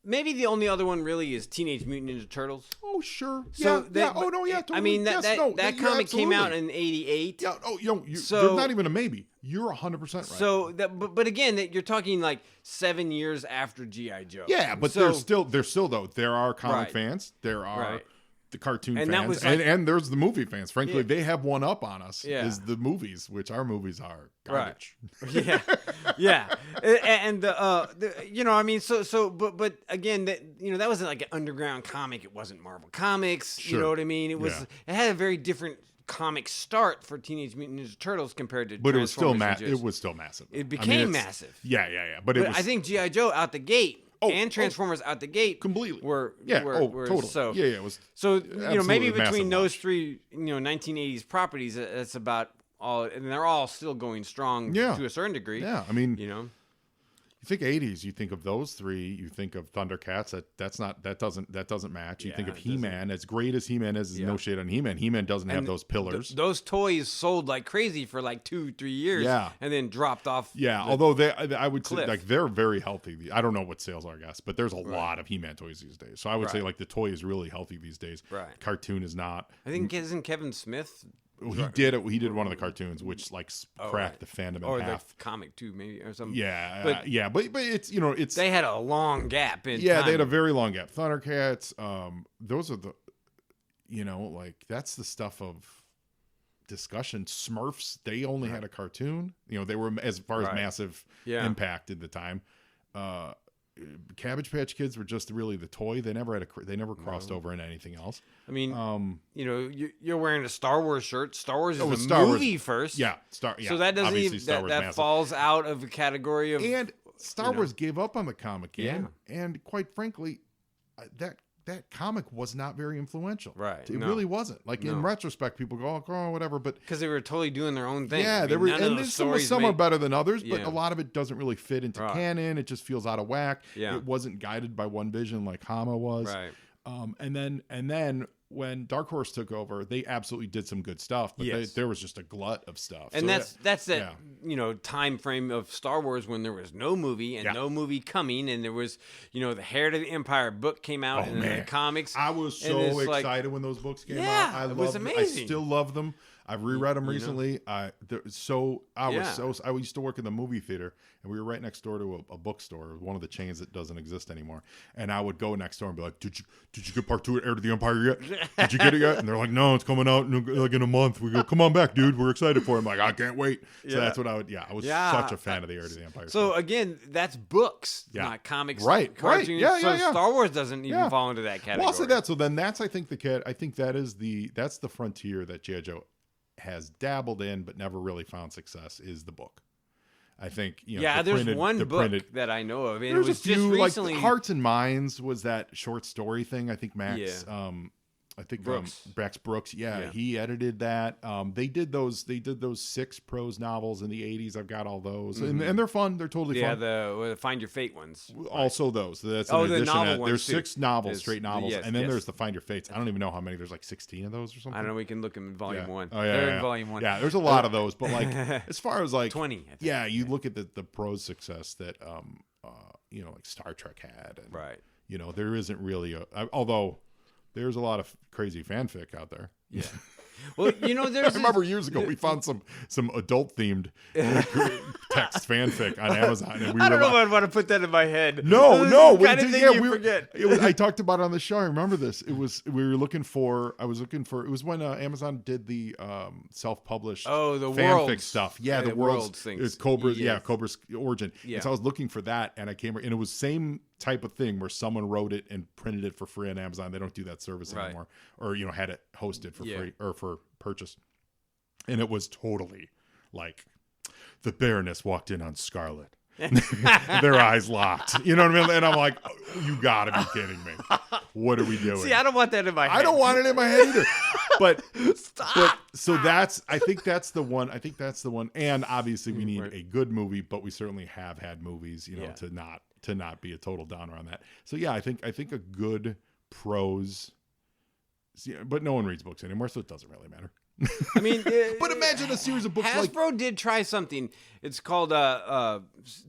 maybe the only other one really is Teenage Mutant Ninja Turtles. Oh, sure. So Yeah. Oh, no, yeah. Totally. I mean, that comic came out in '88. Yeah. Oh, So- there's not even a maybe. You're 100% right. So but again, that you're talking like 7 years after GI Joe. yeah, but so, there's still though. There are comic Right. fans. There are Right. the cartoon And that fans, was like- and there's the movie fans. Frankly, Yeah. they have one up on us. Yeah. Is the movies, which our movies are garbage. yeah, yeah, and you know, I mean, but again, that wasn't like an underground comic. It wasn't Marvel Comics. You Sure. know what I mean? It was. Yeah. It had a very different comic start for Teenage Mutant Ninja Turtles compared to. But it was still Transformers and It just- was still massive. It I became mean, it's- massive. Yeah. But it But was. I think GI Joe out the gate and Transformers out the gate completely were totally. so It was. So maybe Absolutely massive between those launch. three 1980s properties, that's about all, and they're all still going strong Yeah. to a certain degree. Yeah, I mean, You know, you think 80s, you think of those three, you think of Thundercats. That doesn't match. You Yeah, think of it doesn't. He-Man. As great as He-Man is, Yeah. no shade on He-Man. He-Man doesn't have And those pillars. those toys sold like crazy for like 2-3 years, Yeah. and then dropped off. Yeah, the- although I would say cliff. like they're very healthy. I don't know what sales are, I guess, but there's a lot of He-Man toys these days. So I would say Right. like the toy is really healthy these days. Right. Cartoon is not. I think isn't Kevin Smith He did it. He did one of the cartoons, which like cracked the fandom or in the half. comic too, maybe or something. Yeah, but- but it's it's They had a long gap in yeah, time. they had a very long gap. Thundercats, those are the, like that's the stuff of discussion. Smurfs, they only had a cartoon. They were as far as Right. massive Yeah. impact at the time. Cabbage Patch Kids were just really the toy. They never crossed over into anything else. I mean, you're wearing a Star Wars shirt. Star Wars is Oh, a it's Star Wars. movie first. Yeah, So that doesn't obviously even Star Wars that massive. falls out of the category of And Star Wars gave up on the comic game, Yeah. and quite frankly, that comic was not very influential. Right, It no. really wasn't. Like in No. retrospect, people go, "Oh, whatever," but because they were totally doing their own thing. yeah, I there mean, were, none of and those some stories are made- better than others, but Yeah. a lot of it doesn't really fit into Right. canon. It just feels out of whack. Yeah. It wasn't guided by one vision like Hama was. Right. And then when Dark Horse took over, they absolutely did some good stuff, but Yes. there was just a glut of stuff. And So that's that yeah. time frame of Star Wars when there was no movie and Yeah. no movie coming, and there was the Heir to the Empire book came out Oh, and then man. the comics. I was and so it's like- excited when those books came Yeah, out. I it was loved them. I amazing. still love them. I've reread them You know? recently. I used to work in the movie theater, and we were right next door to a bookstore, one of the chains that doesn't exist anymore. And I would go next door and be like, "Did you get part 2 of Heir to the Empire yet? Did you get it yet?" And they're like, "No, it's coming out in a month." We go, "Come on back, dude. We're excited for it." I'm like, "I can't wait." So Yeah. that's what I would. Yeah, I was Yeah. such a fan of the Heir to the Empire. So stuff. again, that's books, Yeah. not comics, Right, right. cartoons. Yeah, so yeah, yeah. Star Wars doesn't even Yeah. fall into that category. Well, I'll say that. So then that's, I think that's the frontier that G.I. Joe has dabbled in, but never really found success, is the book. I think, Yeah, the there's printed- one the book printed- that I know of, and There's it was a few, just like recently. Hearts and Minds was that short story thing. I think Max, Yeah. I think Brooks. Max Brooks, Yeah. he edited that. They did those 6 prose novels in the 80s. I've got all those, and they're fun. They're totally yeah, fun. the Find Your Fate ones. Also those. That's an Oh, the addition. novel ones, There's too. 6 novels, There's- straight novels, yes, and then yes. there's the Find Your Fates. I don't even know how many. There's like 16 of those or something. I don't know. We can look in volume Yeah. one. Oh yeah, They're yeah, in volume one. Yeah, there's a lot of those, but like as far as like 20, I think. yeah, you look at the prose success that like Star Trek had, and Right. there isn't really although there's a lot of crazy fanfic out there. Yeah. Well, there's. I remember years ago we found some adult themed text fanfic on Amazon, and we I don't were know if I'd want to put that in my head. No, This no, is the kind of thing you were- forget. I talked about it on the show. I remember this. I was looking for. It was when Amazon did the self-published Oh, the fanfic Worlds. stuff. Yeah, Yeah, the the world's Worlds things. It's Cobra's. Yeah. Yeah, Cobra's origin. Yeah. And so I was looking for that, and I came and it was same type of thing where someone wrote it and printed it for free on Amazon. They don't do that service Right. anymore, or had it hosted for Yeah. free or for purchase. And it was totally like the Baroness walked in on Scarlet. Their eyes locked. You know what I mean? And I'm like, oh, you gotta be kidding me. What are we doing? See, I don't want that in my head. I don't want it in my head either. But Stop. so I think that's the one. And obviously we need a good movie, but we certainly have had movies, Yeah. to not be a total downer on that. So yeah, I think a good prose, but no one reads books anymore, so it doesn't really matter. I mean, But imagine a series of books like Hasbro did try something. It's called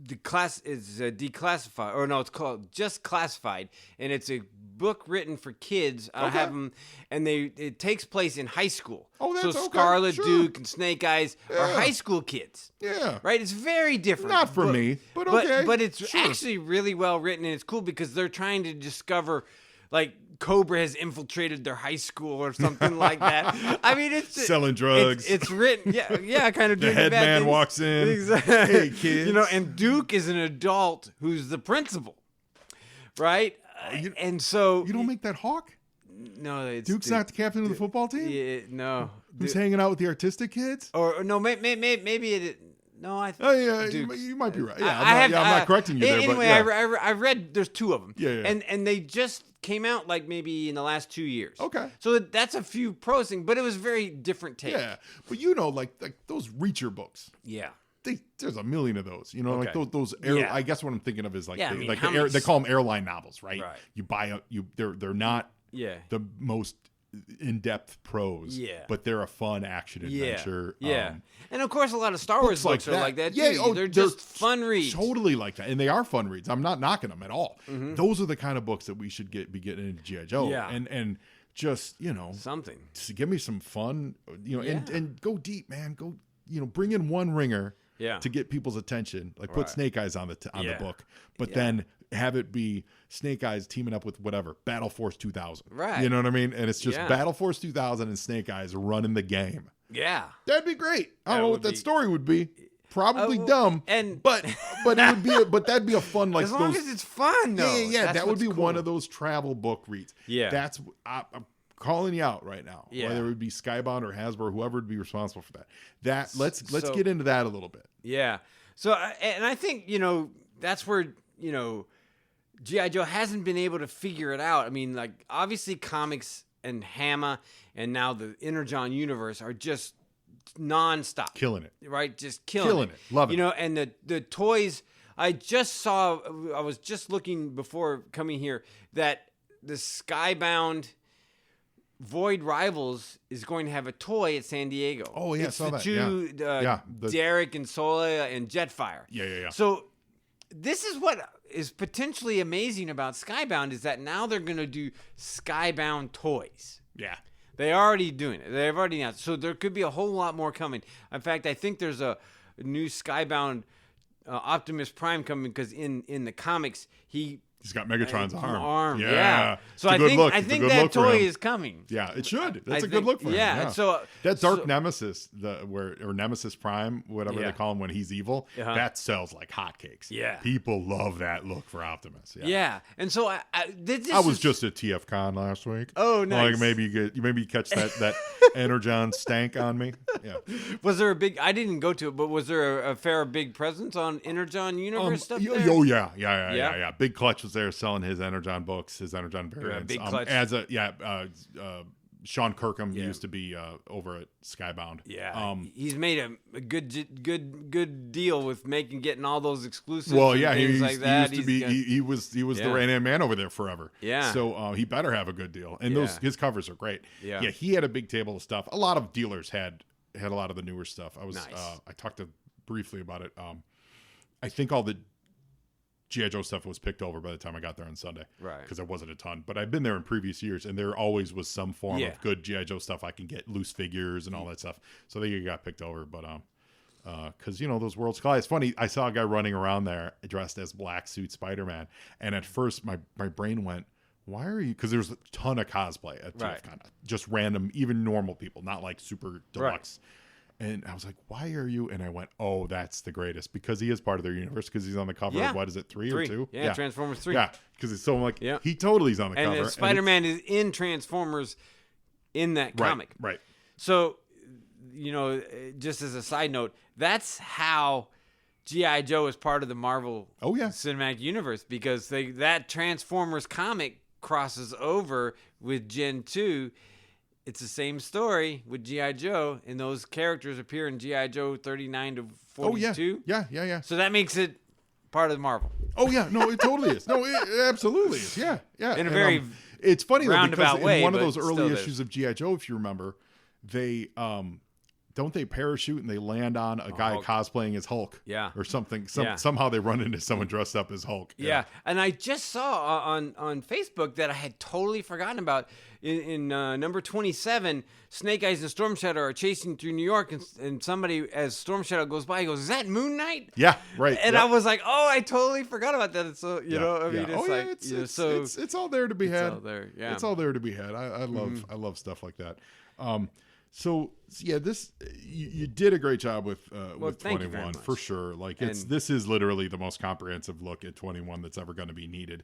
declassified, or no, it's called Just Classified, and it's a book written for kids. I have them, and it takes place in high school. Oh, that's so okay, Scarlet sure. Duke and Snake Eyes are high school kids. Yeah. Right? It's very different. Not for me, but okay. But it's sure. actually really well written, and it's cool because they're trying to discover, like, Cobra has infiltrated their high school or something like that. I mean, it's selling drugs. It's written, yeah, kind of The doing head bad man things. walks in. Exactly. Hey, kids. You know, and Duke is an adult who's the principal, right? And so You don't make that Hawk? no, it's Duke's not the captain of the football team? Yeah, no. Who's hanging out with the artistic kids? Or no, maybe it. No, I. Oh, yeah, Duke. you might be right. Yeah, I'm I'm not correcting you there. Anyway, but yeah. I read there's two of them. Yeah. And they just came out like maybe in the last 2 years. Okay. So that's a few pros things, but it was very different take. Yeah, but like those Reacher books. Yeah. There's a million of those, like Okay. those Yeah. I guess what I'm thinking of is like Yeah, I mean, like how the many they call them airline novels, right? Right. You buy they're not Yeah. the most in-depth prose, Yeah. but they're a fun action adventure. Yeah. And of course, a lot of Star Wars books are like that too. Yeah, they're just fun reads. Totally like that, and they are fun reads. I'm not knocking them at all. Mm-hmm. Those are the kind of books that we should be getting into GI Joe. Yeah. and just Something. just give me some fun, Yeah. and go deep, man. Go, bring in one ringer. Yeah. To get people's attention, like put Right. Snake Eyes on the Yeah. book, but Yeah. then have it be Snake Eyes teaming up with whatever Battle Force 2000, Right. You know what I mean? And it's just Yeah. Battle Force 2000 and Snake Eyes running the game. Yeah. That'd be great. I don't know would what that be- story would be. Probably well, dumb, and- but it would be. But that'd be a fun like As long those. as it's fun, though. yeah. That's That would what's be one cool. of those travel book reads. Yeah. That's I'm calling you out right now. Yeah. Whether it would be Skybound or Hasbro, whoever would be responsible for that. Let's So- get into that a little bit. Yeah. So, and I think, that's where, G.I. Joe hasn't been able to figure it out. I mean, like, obviously comics and Hama and now the Energon universe are just nonstop. Killing it. Right? Just killing it. Love it. And the toys, I was just looking before coming here that the Skybound Void Rivals is going to have a toy at San Diego. Oh, yeah, I it's saw the that, two, the- Derek and Sola and Jetfire. Yeah. So this is what is potentially amazing about Skybound is that now they're going to do Skybound toys. Yeah. They're already doing it. They've already announced. So there could be a whole lot more coming. In fact, I think there's a new Skybound Optimus Prime coming because in the comics He's got Megatron's arm. Yeah. So It's a I good think look. I It's a think good that look for toy him. is coming. Yeah, it should. That's I a good think- look for him. yeah, so- that Dark so- Nemesis, or Nemesis Prime, whatever Yeah. they call him when he's evil, Uh-huh. that sells like hotcakes. Yeah. People love that look for Optimus. Yeah. And so this I was is- just at TFCon last week. Oh, nice. Like maybe you catch that Energon stank on me. Yeah. Was there a big? I didn't go to it, but was there a fair big presence on Energon Universe stuff there? Oh yeah. Big Clutch was there selling his Energon books, his Energon variants. Big Clutch. Sean Kirkham used to be over at Skybound. Yeah, he's made a good deal with getting all those exclusives. Well, and yeah, things like that. he used to be he was the Yeah. right-hand man over there forever. Yeah. So he better have a good deal. And Yeah. his covers are great. Yeah. Yeah, he had a big table of stuff. A lot of dealers had a lot of the newer stuff. Nice. I talked briefly about it. I think all the G.I. Joe stuff was picked over by the time I got there on Sunday. Right. Because there wasn't a ton. But I've been there in previous years, and there always was some form Yeah. of good G.I. Joe stuff I can get, loose figures and all that stuff. So they got picked over. But because, those Worlds Collide. It's funny, I saw a guy running around there dressed as Black Suit Spider-Man. And at first, my brain went, why are you? Because there's a ton of cosplay at Right. TFCon. Just random, even normal people, not like super deluxe. And I was like, why are you? And I went, oh, that's the greatest. Because he is part of their universe. Because he's on the cover Yeah. of, what is it, 3 or 2? Yeah, Transformers 3. Yeah, because it's so like, Yeah. he totally is on the And cover. Spider-Man is in Transformers in that comic. Right. So, just as a side note, that's how G.I. Joe is part of the Marvel Cinematic Universe, because that Transformers comic crosses over with Gen 2. It's the same story with G.I. Joe, and those characters appear in G.I. Joe 39 to 42. Yeah. So that makes it part of the Marvel. Oh, yeah. No, it totally is. No, it absolutely is. Yeah. In a very it's funny, though, roundabout because way, in one of but those still early there's- issues of G.I. Joe, if you remember, they don't they parachute and they land on a guy Hulk. cosplaying as Hulk? Yeah. Or something. Yeah. Somehow they run into someone dressed up as Hulk. Yeah, and I just saw on Facebook that I had totally forgotten about. In number 27, Snake Eyes and Storm Shadow are chasing through New York, and somebody, as Storm Shadow goes by, he goes, "Is that Moon Knight?" Yeah, right. And yep. I was like, "Oh, I totally forgot about that." It's so you know, I mean, it's like it's all there to be had. It's all there, yeah. It's all there to be had. I love stuff like that. So yeah, this you did a great job with thank you very 21 much. for sure. Like this is literally the most comprehensive look at 21 that's ever going to be needed.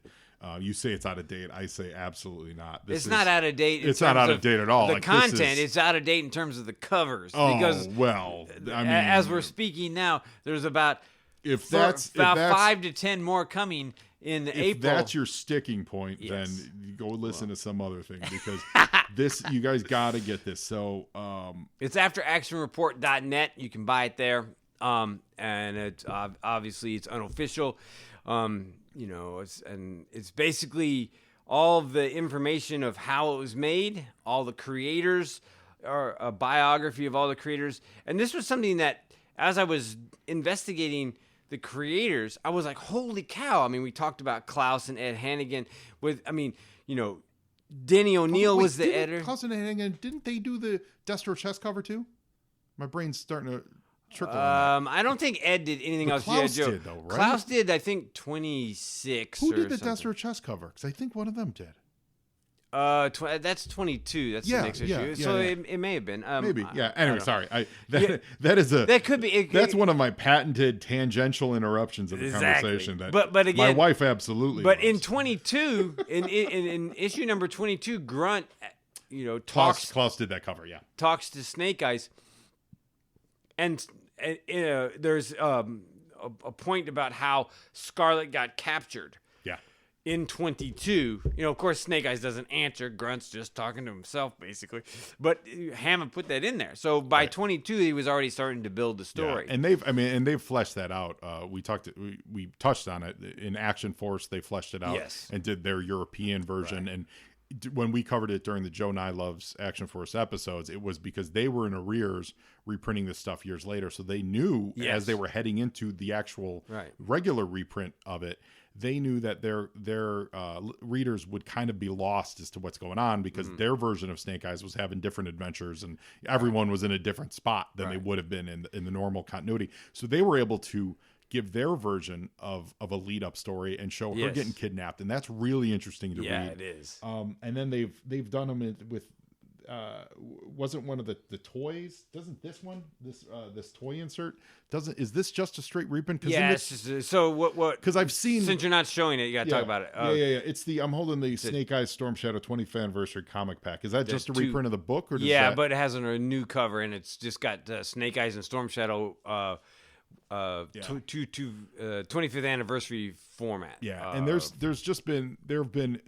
You say it's out of date. I say absolutely not. It's not out of date. It's not out of date at all. The like, content is out of date in terms of the covers. Oh, because well, I mean, as we're speaking now, there's about 5 to 10 more coming in April. If that's your sticking point, Yes. then you go listen to some other thing because you guys got to get this. So it's afteractionreport.net. You can buy it there. And it's obviously it's unofficial. It's basically all of the information of how it was made, all the creators, or a biography of all the creators. And this was something that, as I was investigating the creators, I was like, holy cow. I mean, we talked about Klaus and Ed Hannigan Denny O'Neil was the editor. Klaus and Hannigan, didn't they do the Destro chest cover too? My brain's starting to trickle. I don't think Ed did anything else. Klaus Joe. did though, right? Klaus did, I think, 26. Who did the something. Destro chest cover? Because I think one of them did. That's 22. That's the next issue. So yeah. It may have been. Maybe. Yeah. Anyway, sorry. That could be. That's one of my patented tangential interruptions of the conversation. That but again, my wife absolutely. But loves. in 22, in issue number 22, Grunt, talks. Klaus did that cover. Yeah. Talks to Snake Eyes, and there's a point about how Scarlet got captured. Yeah. In 22, of course, Snake Eyes doesn't answer. Grunt's just talking to himself, basically. But Hammond put that in there. So by 22, he was already starting to build the story. Yeah. And they've fleshed that out. We touched on it in Action Force. They fleshed it out and did their European version. Right. And when we covered it during the Joe Nye Loves Action Force episodes, it was because they were in arrears reprinting this stuff years later. So they knew as they were heading into the actual regular reprint of it, they knew that their readers would kind of be lost as to what's going on because their version of Snake Eyes was having different adventures and everyone was in a different spot than they would have been in the normal continuity. So they were able to give their version of a lead up story and show her getting kidnapped, and that's really interesting to read. Yeah, it is. And then they've done them with wasn't one of the toys? Doesn't this toy insert is this just a straight reprint? So what? Because I've seen, since you're not showing it, you got to talk about it. Yeah. It's I'm holding the Snake Eyes Storm Shadow 20th anniversary comic pack. Is that just a reprint of the book, or but it has a new cover and it's just got Snake Eyes and Storm Shadow. 25th anniversary format. And there have been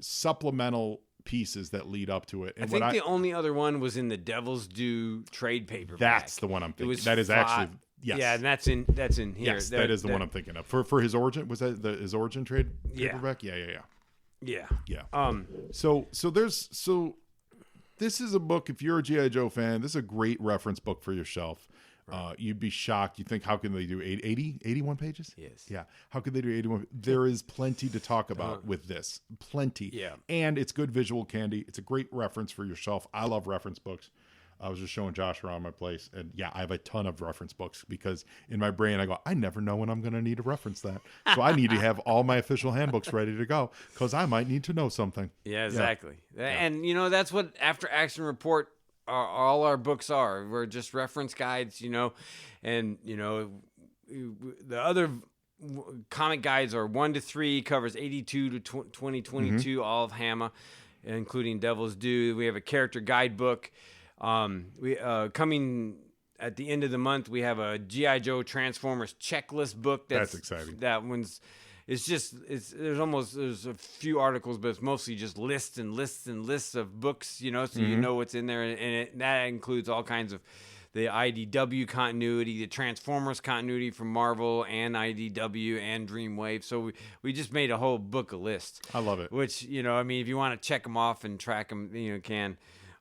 supplemental pieces that lead up to it. And I think the only other one was in the Devil's Due trade paperback. That's the one I'm thinking. That is actually yeah, and that's in here. Yes, that is the one I'm thinking of. For his origin, was that his origin trade paperback? Yeah. So this is a book. If you're a G.I. Joe fan, this is a great reference book for your shelf. You'd be shocked. You think, how can they do 81 pages? Yes. Yeah. How could they do 81? There is plenty to talk about with this. Plenty. Yeah. And it's good visual candy. It's a great reference for your shelf. I love reference books. I was just showing Josh around my place, and I have a ton of reference books because in my brain I go, I never know when I'm going to need to reference that. So I need to have all my official handbooks ready to go because I might need to know something. Yeah, exactly. Yeah. And, that's what After Action Report all our books are. We're just reference guides, and the other comic guides are 1 to 3, covers 82 to 2022, all of Hammer, including Devil's Due. We have a character guidebook. We coming at the end of the month, we have a G.I. Joe Transformers checklist book. That's exciting. That one's. There's a few articles, but it's mostly just lists and lists and lists of books, so you know what's in there, and that includes all kinds of the IDW continuity, the Transformers continuity from Marvel and IDW and Dreamwave. So we just made a whole book of lists. I love it. Which if you want to check them off and track them, you can.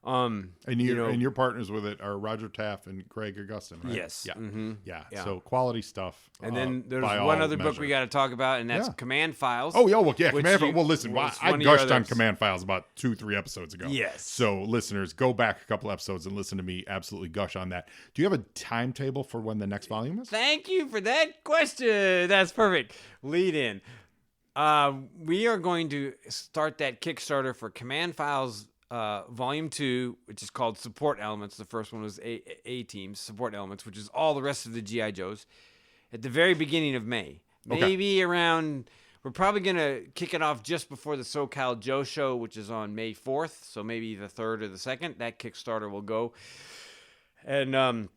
And your partners with it are Roger Taff and Greg Eggebeen, right? Yes. Yeah. Mm-hmm. Yeah. Yeah. So quality stuff. And then there's by one all other book measure. we got to talk about, and that's Yeah. Command Files. Oh, yeah. Well, yeah. which Command you- Files. Well, listen, was I one of your gushed on others. Command Files about 2-3 episodes ago. Yes. So, listeners, go back a couple episodes and listen to me absolutely gush on that. Do you have a timetable for when the next volume is? Thank you for that question. That's perfect. Lead in. We are going to start that Kickstarter for Command Files Volume 2, which is called Support Elements. The first one was A-Teams, Support Elements, which is all the rest of the G.I. Joes, at the very beginning of May. Maybe around, we're probably going to kick it off just before the SoCal Joe Show, which is on May 4th, so maybe the 3rd or the 2nd. That Kickstarter will go. And, the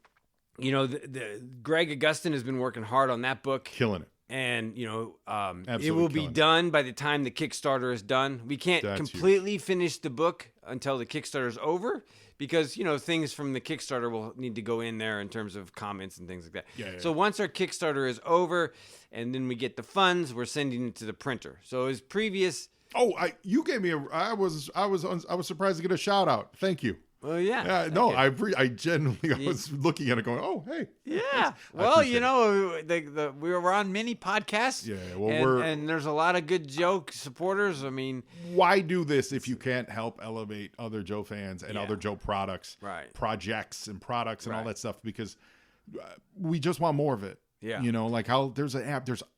Greg Eggebeen has been working hard on that book. Killing it. And, it Absolutely will be killing it. done by the time the Kickstarter is done. We can't That's completely finish the book until the Kickstarter is over because, things from the Kickstarter will need to go in there in terms of comments and things like that. Yeah. So once our Kickstarter is over and then we get the funds, we're sending it to the printer. So his previous... Oh, you gave me I was surprised to get a shout out. Thank you. Well, yeah. I genuinely was looking at it going, oh, hey. Yeah. Well, we were on many podcasts. Yeah. Well, and there's a lot of good joke supporters. I mean, why do this if you can't help elevate other Joe fans and other Joe products, Right. projects and products and all Right. that stuff? Because we just want more of it. Yeah. Like how there's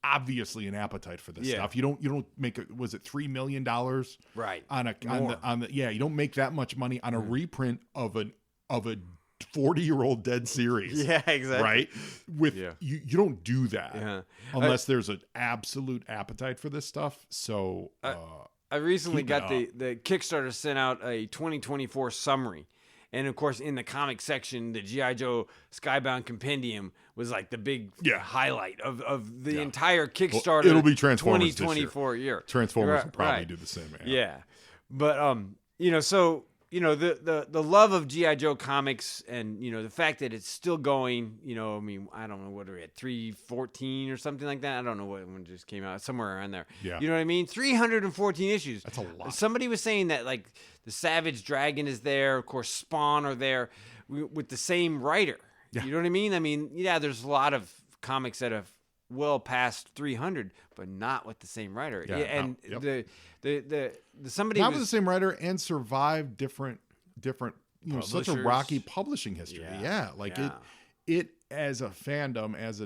obviously an appetite for this Yeah. stuff. You don't make it. Was it $3 million? Right. You don't make that much money on a reprint of a 40-year-old dead series. Yeah, exactly. Right? You don't do that Yeah. unless there's an absolute appetite for this stuff. So I recently keep it got the Kickstarter sent out a 2024 summary. And of course, in the comic section, the G.I. Joe Skybound Compendium was like the big highlight of the entire Kickstarter. It'll be Transformers 2024 year. Transformers will probably do the same. Yeah. But the love of G.I. Joe comics and the fact that it's still going. I don't know what are we at 314 or something like that. I don't know what one just came out somewhere around there. Yeah. You know what I mean? 314 issues. That's a lot. Somebody was saying that like the Savage Dragon is there, of course Spawn are there with the same writer. Yeah. You know what I mean? There's a lot of comics that have well past 300, but not with the same writer. Yeah, and no, the somebody not was with the same writer and survived different such a Publishers. rocky publishing history. Yeah. It as a fandom, as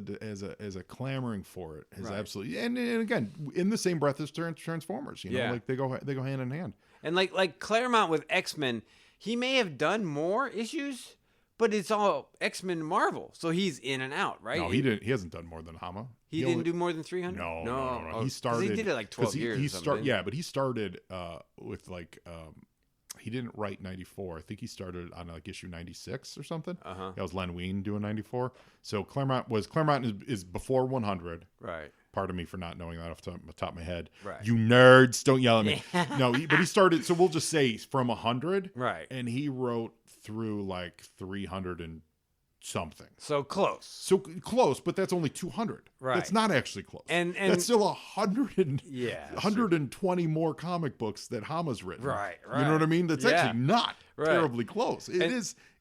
a clamoring for it has absolutely and again in the same breath as Transformers. Like they go hand in hand. And like Claremont with X-Men, he may have done more issues, but it's all X-Men Marvel, so he's in and out, right? No, he didn't. He hasn't done more than Hama. He didn't do more than 300. No. Oh, He started. he did it like 12 years. But he started with like. He didn't write 94. I think he started on like issue 96 or something. That was Len Wein doing 94. So Claremont is before 100. Right. Pardon me for not knowing that off the top of my head. Right. You nerds, don't yell at me. No, but he started. So we'll just say from 100. Right. And he wrote through like 300 and something. So close. So close, but that's only 200. Right. That's not actually close. And that's still 120 true. more comic books that Hama's written. Right. You know what I mean? That's actually not Right. terribly close.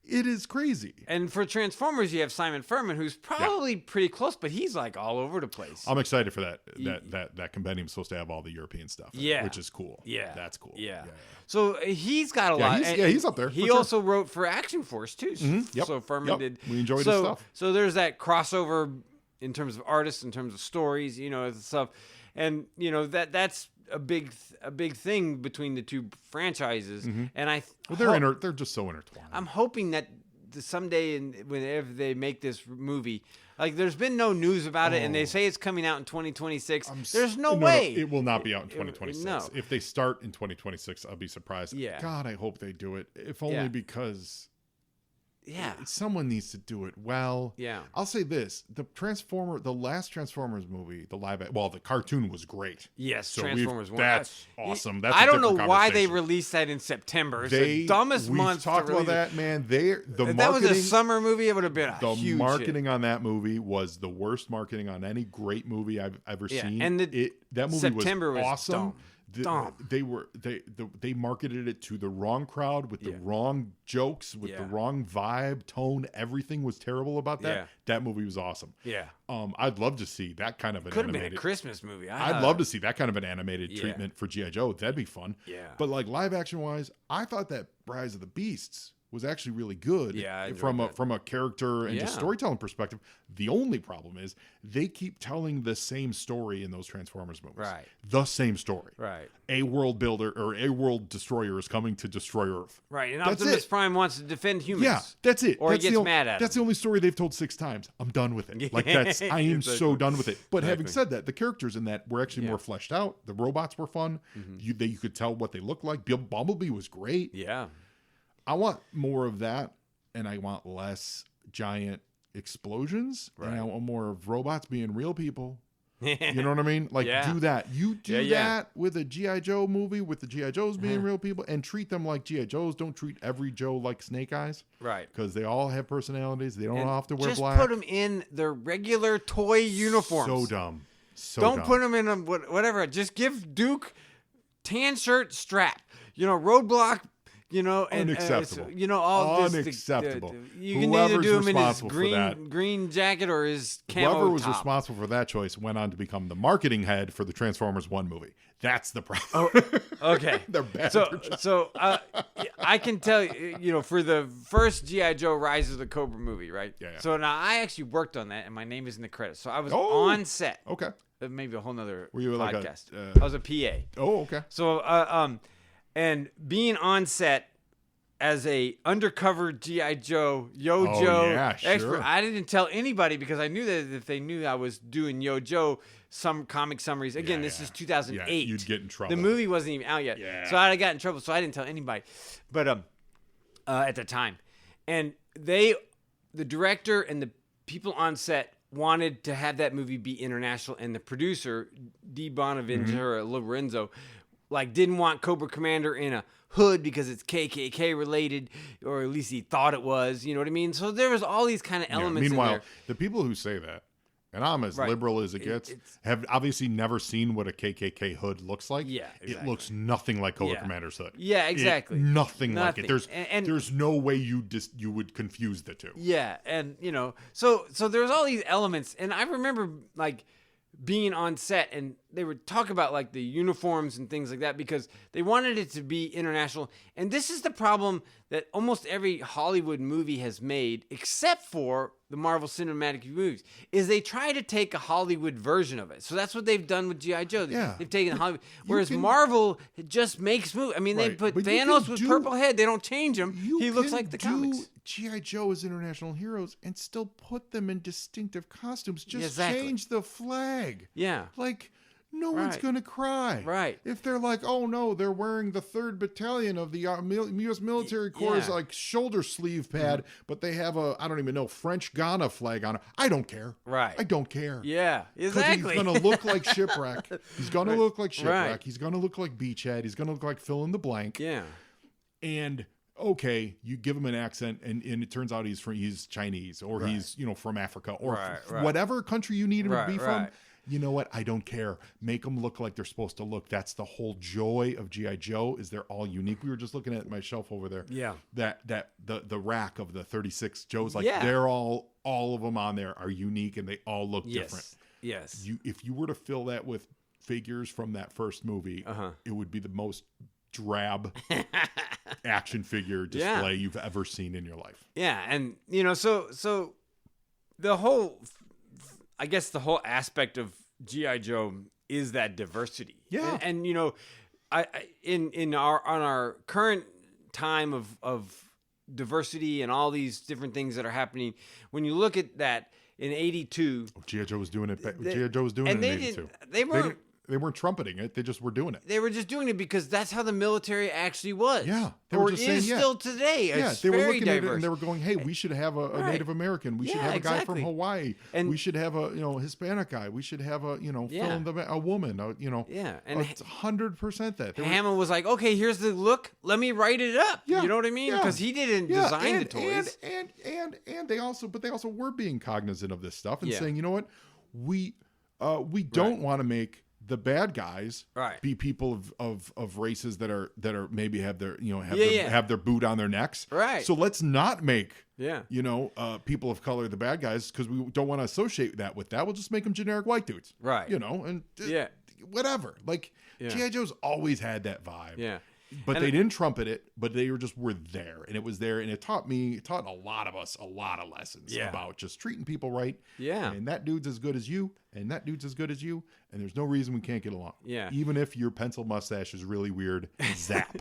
It is crazy. And for Transformers, you have Simon Furman, who's probably pretty close, but he's like all over the place. I'm excited for that. That compendium is supposed to have all the European stuff. Which is cool. Yeah. That's cool. Yeah. So he's got a lot. He's up there. He also wrote for Action Force too. Yep. So Furman did. We enjoyed his stuff. So there's that crossover in terms of artists, in terms of stories, and stuff, and that's a big thing between the two franchises. And they're just so intertwined. I'm hoping that someday, whenever they make this movie, like there's been no news about it, and they say it's coming out in 2026. There's no way it will not be out in 2026. No. If they start in 2026, I'll be surprised. Yeah. God, I hope they do it. If only because. Yeah. Someone needs to do it well. Yeah. I'll say this. The last Transformers movie, the cartoon was great. Yes, So Transformers 1. that's awesome. That's I a don't know different why they conversation. released that in September. It's the dumbest month. We've talked about that, man. If that was a summer movie, it would have been a huge marketing hit. on that movie was the worst marketing on any great movie I've ever seen. And that movie September was awesome. dumb. dumb. They marketed it to the wrong crowd with the wrong jokes, with the wrong vibe, tone. Everything was terrible about that. Yeah. That movie was awesome. Yeah. I'd love to see that kind of an Could have been animated a Christmas movie. I'd love to see that kind of an animated treatment for G.I. Joe. That'd be fun. Yeah. But like live action wise, I thought that Rise of the Beasts was actually really good. Yeah, from a character and just storytelling perspective. The only problem is they keep telling the same story in those Transformers movies. Right. The same story. Right. A world builder or a world destroyer is coming to destroy Earth. Right. And That's Optimus it. Prime wants to defend humans. Yeah, that's it. Or that's he gets mad at That's the only story they've told 6 times. I'm done with it. Like I am so done with it. But having said that, the characters in that were actually more fleshed out. The robots were fun. You could tell what they looked like. Bumblebee was great. Yeah. I want more of that, and I want less giant explosions. Right. And I want more of robots being real people. You know what I mean? Like, Yeah. do that. You do that with a G.I. Joe movie, with the G.I. Joes being real people, and treat them like G.I. Joes. Don't treat every Joe like Snake Eyes. Right. Because they all have personalities. They don't And all have to wear just black. put them in their regular toy uniforms. So dumb. Don't dumb. put them in whatever. Just give Duke tan shirt strap. Roadblock. And Unacceptable. all Unacceptable. You can either do him in his responsible for that. green jacket or his camo Whoever was top. responsible for that choice went on to become the marketing head for the Transformers 1 movie. That's the problem. Oh, okay. They're bad. So I can tell you, for the first G.I. Joe Rise of the Cobra movie, right? Yeah. So now I actually worked on that, and my name is in the credits. So I was Oh. on set. Okay. Maybe a whole nother Were you like podcast. a, I was a PA. Oh, okay. So, and being on set as a undercover G.I. Joe, Yo Oh, Joe yeah, expert, sure. I didn't tell anybody because I knew that if they knew I was doing Yo Joe, some comic summaries. Again, this is 2008. Yeah, you'd get in trouble. The movie wasn't even out yet. Yeah. So I got in trouble, so I didn't tell anybody. But at the time. And the director and the people on set wanted to have that movie be international, and the producer, Di Bonaventura Lorenzo, didn't want Cobra Commander in a hood because it's KKK related, or at least he thought it was. You know what I mean? So there was all these kind of elements. Meanwhile, in there. the people who say that, and I'm as liberal as it gets, have obviously never seen what a KKK hood looks like. Yeah, exactly. It looks nothing like Cobra Commander's hood. Yeah, exactly. Nothing like it. There's And there's no way you would confuse the two. Yeah, and so there was all these elements, and I remember being on set, and they would talk about the uniforms and things like that because they wanted it to be international. And this is the problem that almost every Hollywood movie has made, except for the Marvel Cinematic movies, is they try to take a Hollywood version of it. So that's what they've done with G.I. Joe. Yeah. They've taken Hollywood, whereas Marvel just makes movies. I mean, they Right. put But you Thanos can with do- purple head. They don't change him. He looks can like the do comics. G.I. Joe as international heroes and still put them in distinctive costumes. Just Exactly. change the flag. Yeah. No one's Right. going to cry. Right. If they're like, oh no, they're wearing the 3rd Battalion of the U.S. Military Corps' Yeah. shoulder sleeve pad, but they have I don't even know, French Ghana flag on it. I don't care. Right. I don't care. Yeah, 'Cause exactly. he's going to look like Shipwreck. He's going to look like Shipwreck. Right. He's going to look like Beachhead. He's going to look like fill in the blank. Yeah. And okay, you give him an accent, and it turns out he's Chinese, or he's from Africa, or Right. whatever country you need him to be from. Right. You know what? I don't care. Make them look like they're supposed to look. That's the whole joy of G.I. Joe. Is they're all unique. We were just looking at my shelf over there. Yeah. The rack of the 36 Joes, Yeah. they're all of them on there are unique, and they all look different. Yes. If you were to fill that with figures from that first movie, it would be the most drab action figure display you've ever seen in your life. Yeah, and so the whole, I guess the whole aspect of G.I. Joe is that diversity. Yeah. and I in our current time of diversity and all these different things that are happening, when you look at that in '82, G.I. Joe was doing it. G.I. Joe was doing it in '82. They weren't trumpeting it. They just were doing it. They were just doing it because that's how the military actually was. Yeah. They were or just is saying, still today. Yeah, It's they were very looking diverse. at it and they were going, hey, we should have a Native American. We should have a guy from exactly. Hawaii. And we should have a Hispanic guy. We should have a a woman. Yeah, and it's 100% that. Hammond was like, okay, here's the look. Let me write it up. Yeah, You know what I mean? yeah. Because he didn't design the toys. And they also were being cognizant of this stuff and Yeah. saying, you know what, we don't want to make the bad guys Right. be people of races that are maybe have their Yeah. have their boot on their necks. Right. So let's not make Yeah. people of color the bad guys because we don't want to associate that with that. We'll just make them generic white dudes. Right. And Yeah. whatever. Like Yeah. G.I. Joe's always had that vibe. Yeah. But And they didn't trumpet it, but they were there, and it was there, and it taught a lot of us a lot of lessons Yeah. about just treating people right. Yeah. And that dude's as good as you, and that dude's as good as you, and there's no reason we can't get along. Yeah. Even if your pencil mustache is really weird, zap.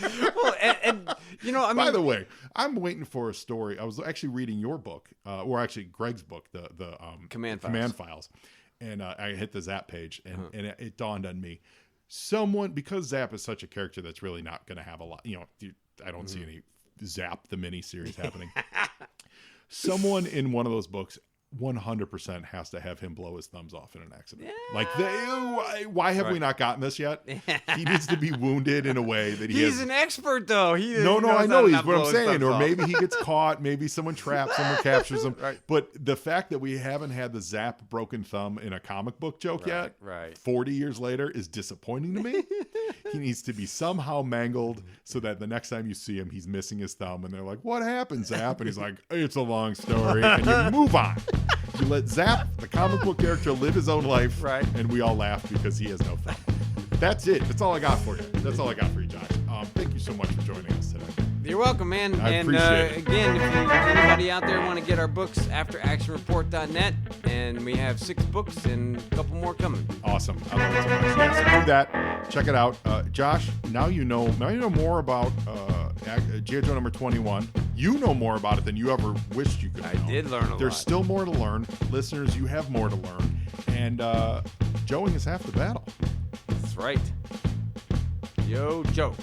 Well, and I mean, By the way, I'm waiting for a story. I was actually reading your book, or actually Greg's book, the Command Files, and I hit the Zap page, and it dawned on me. Someone, because Zap is such a character that's really not going to have a lot, I don't see any Zap the miniseries happening. Someone in one of those books 100% has to have him blow his thumbs off in an accident. Yeah. Like, why have we not gotten this yet? He needs to be wounded in a way that he's an expert, though. No, I know he's what I'm saying. Or maybe he gets caught. Maybe someone traps him or captures him. Right. But the fact that we haven't had the Zap broken thumb in a comic book joke yet, right. 40 years later, is disappointing to me. He needs to be somehow mangled so that the next time you see him, he's missing his thumb. And they're like, what happened, Zap? And he's like, it's a long story. And you move on. You let Zap, the comic book character, live his own life. Right. And we all laugh because he has no thumb. That's it. That's all I got for you. That's all I got for you, Josh. Thank you so much for joining us today. You're welcome, man. I and appreciate it. Again, if anybody out there want to get our books, afteractionreport.net, and we have 6 books and a couple more coming. Awesome. I love it so much. Yeah, so do that. Check it out. Josh, now you know more about G.I. Joe number 21. You know more about it than you ever wished you could know. I did learn a lot. There's still more to learn. Listeners, you have more to learn. And Joeing is half the battle. That's right. Yo, Joe.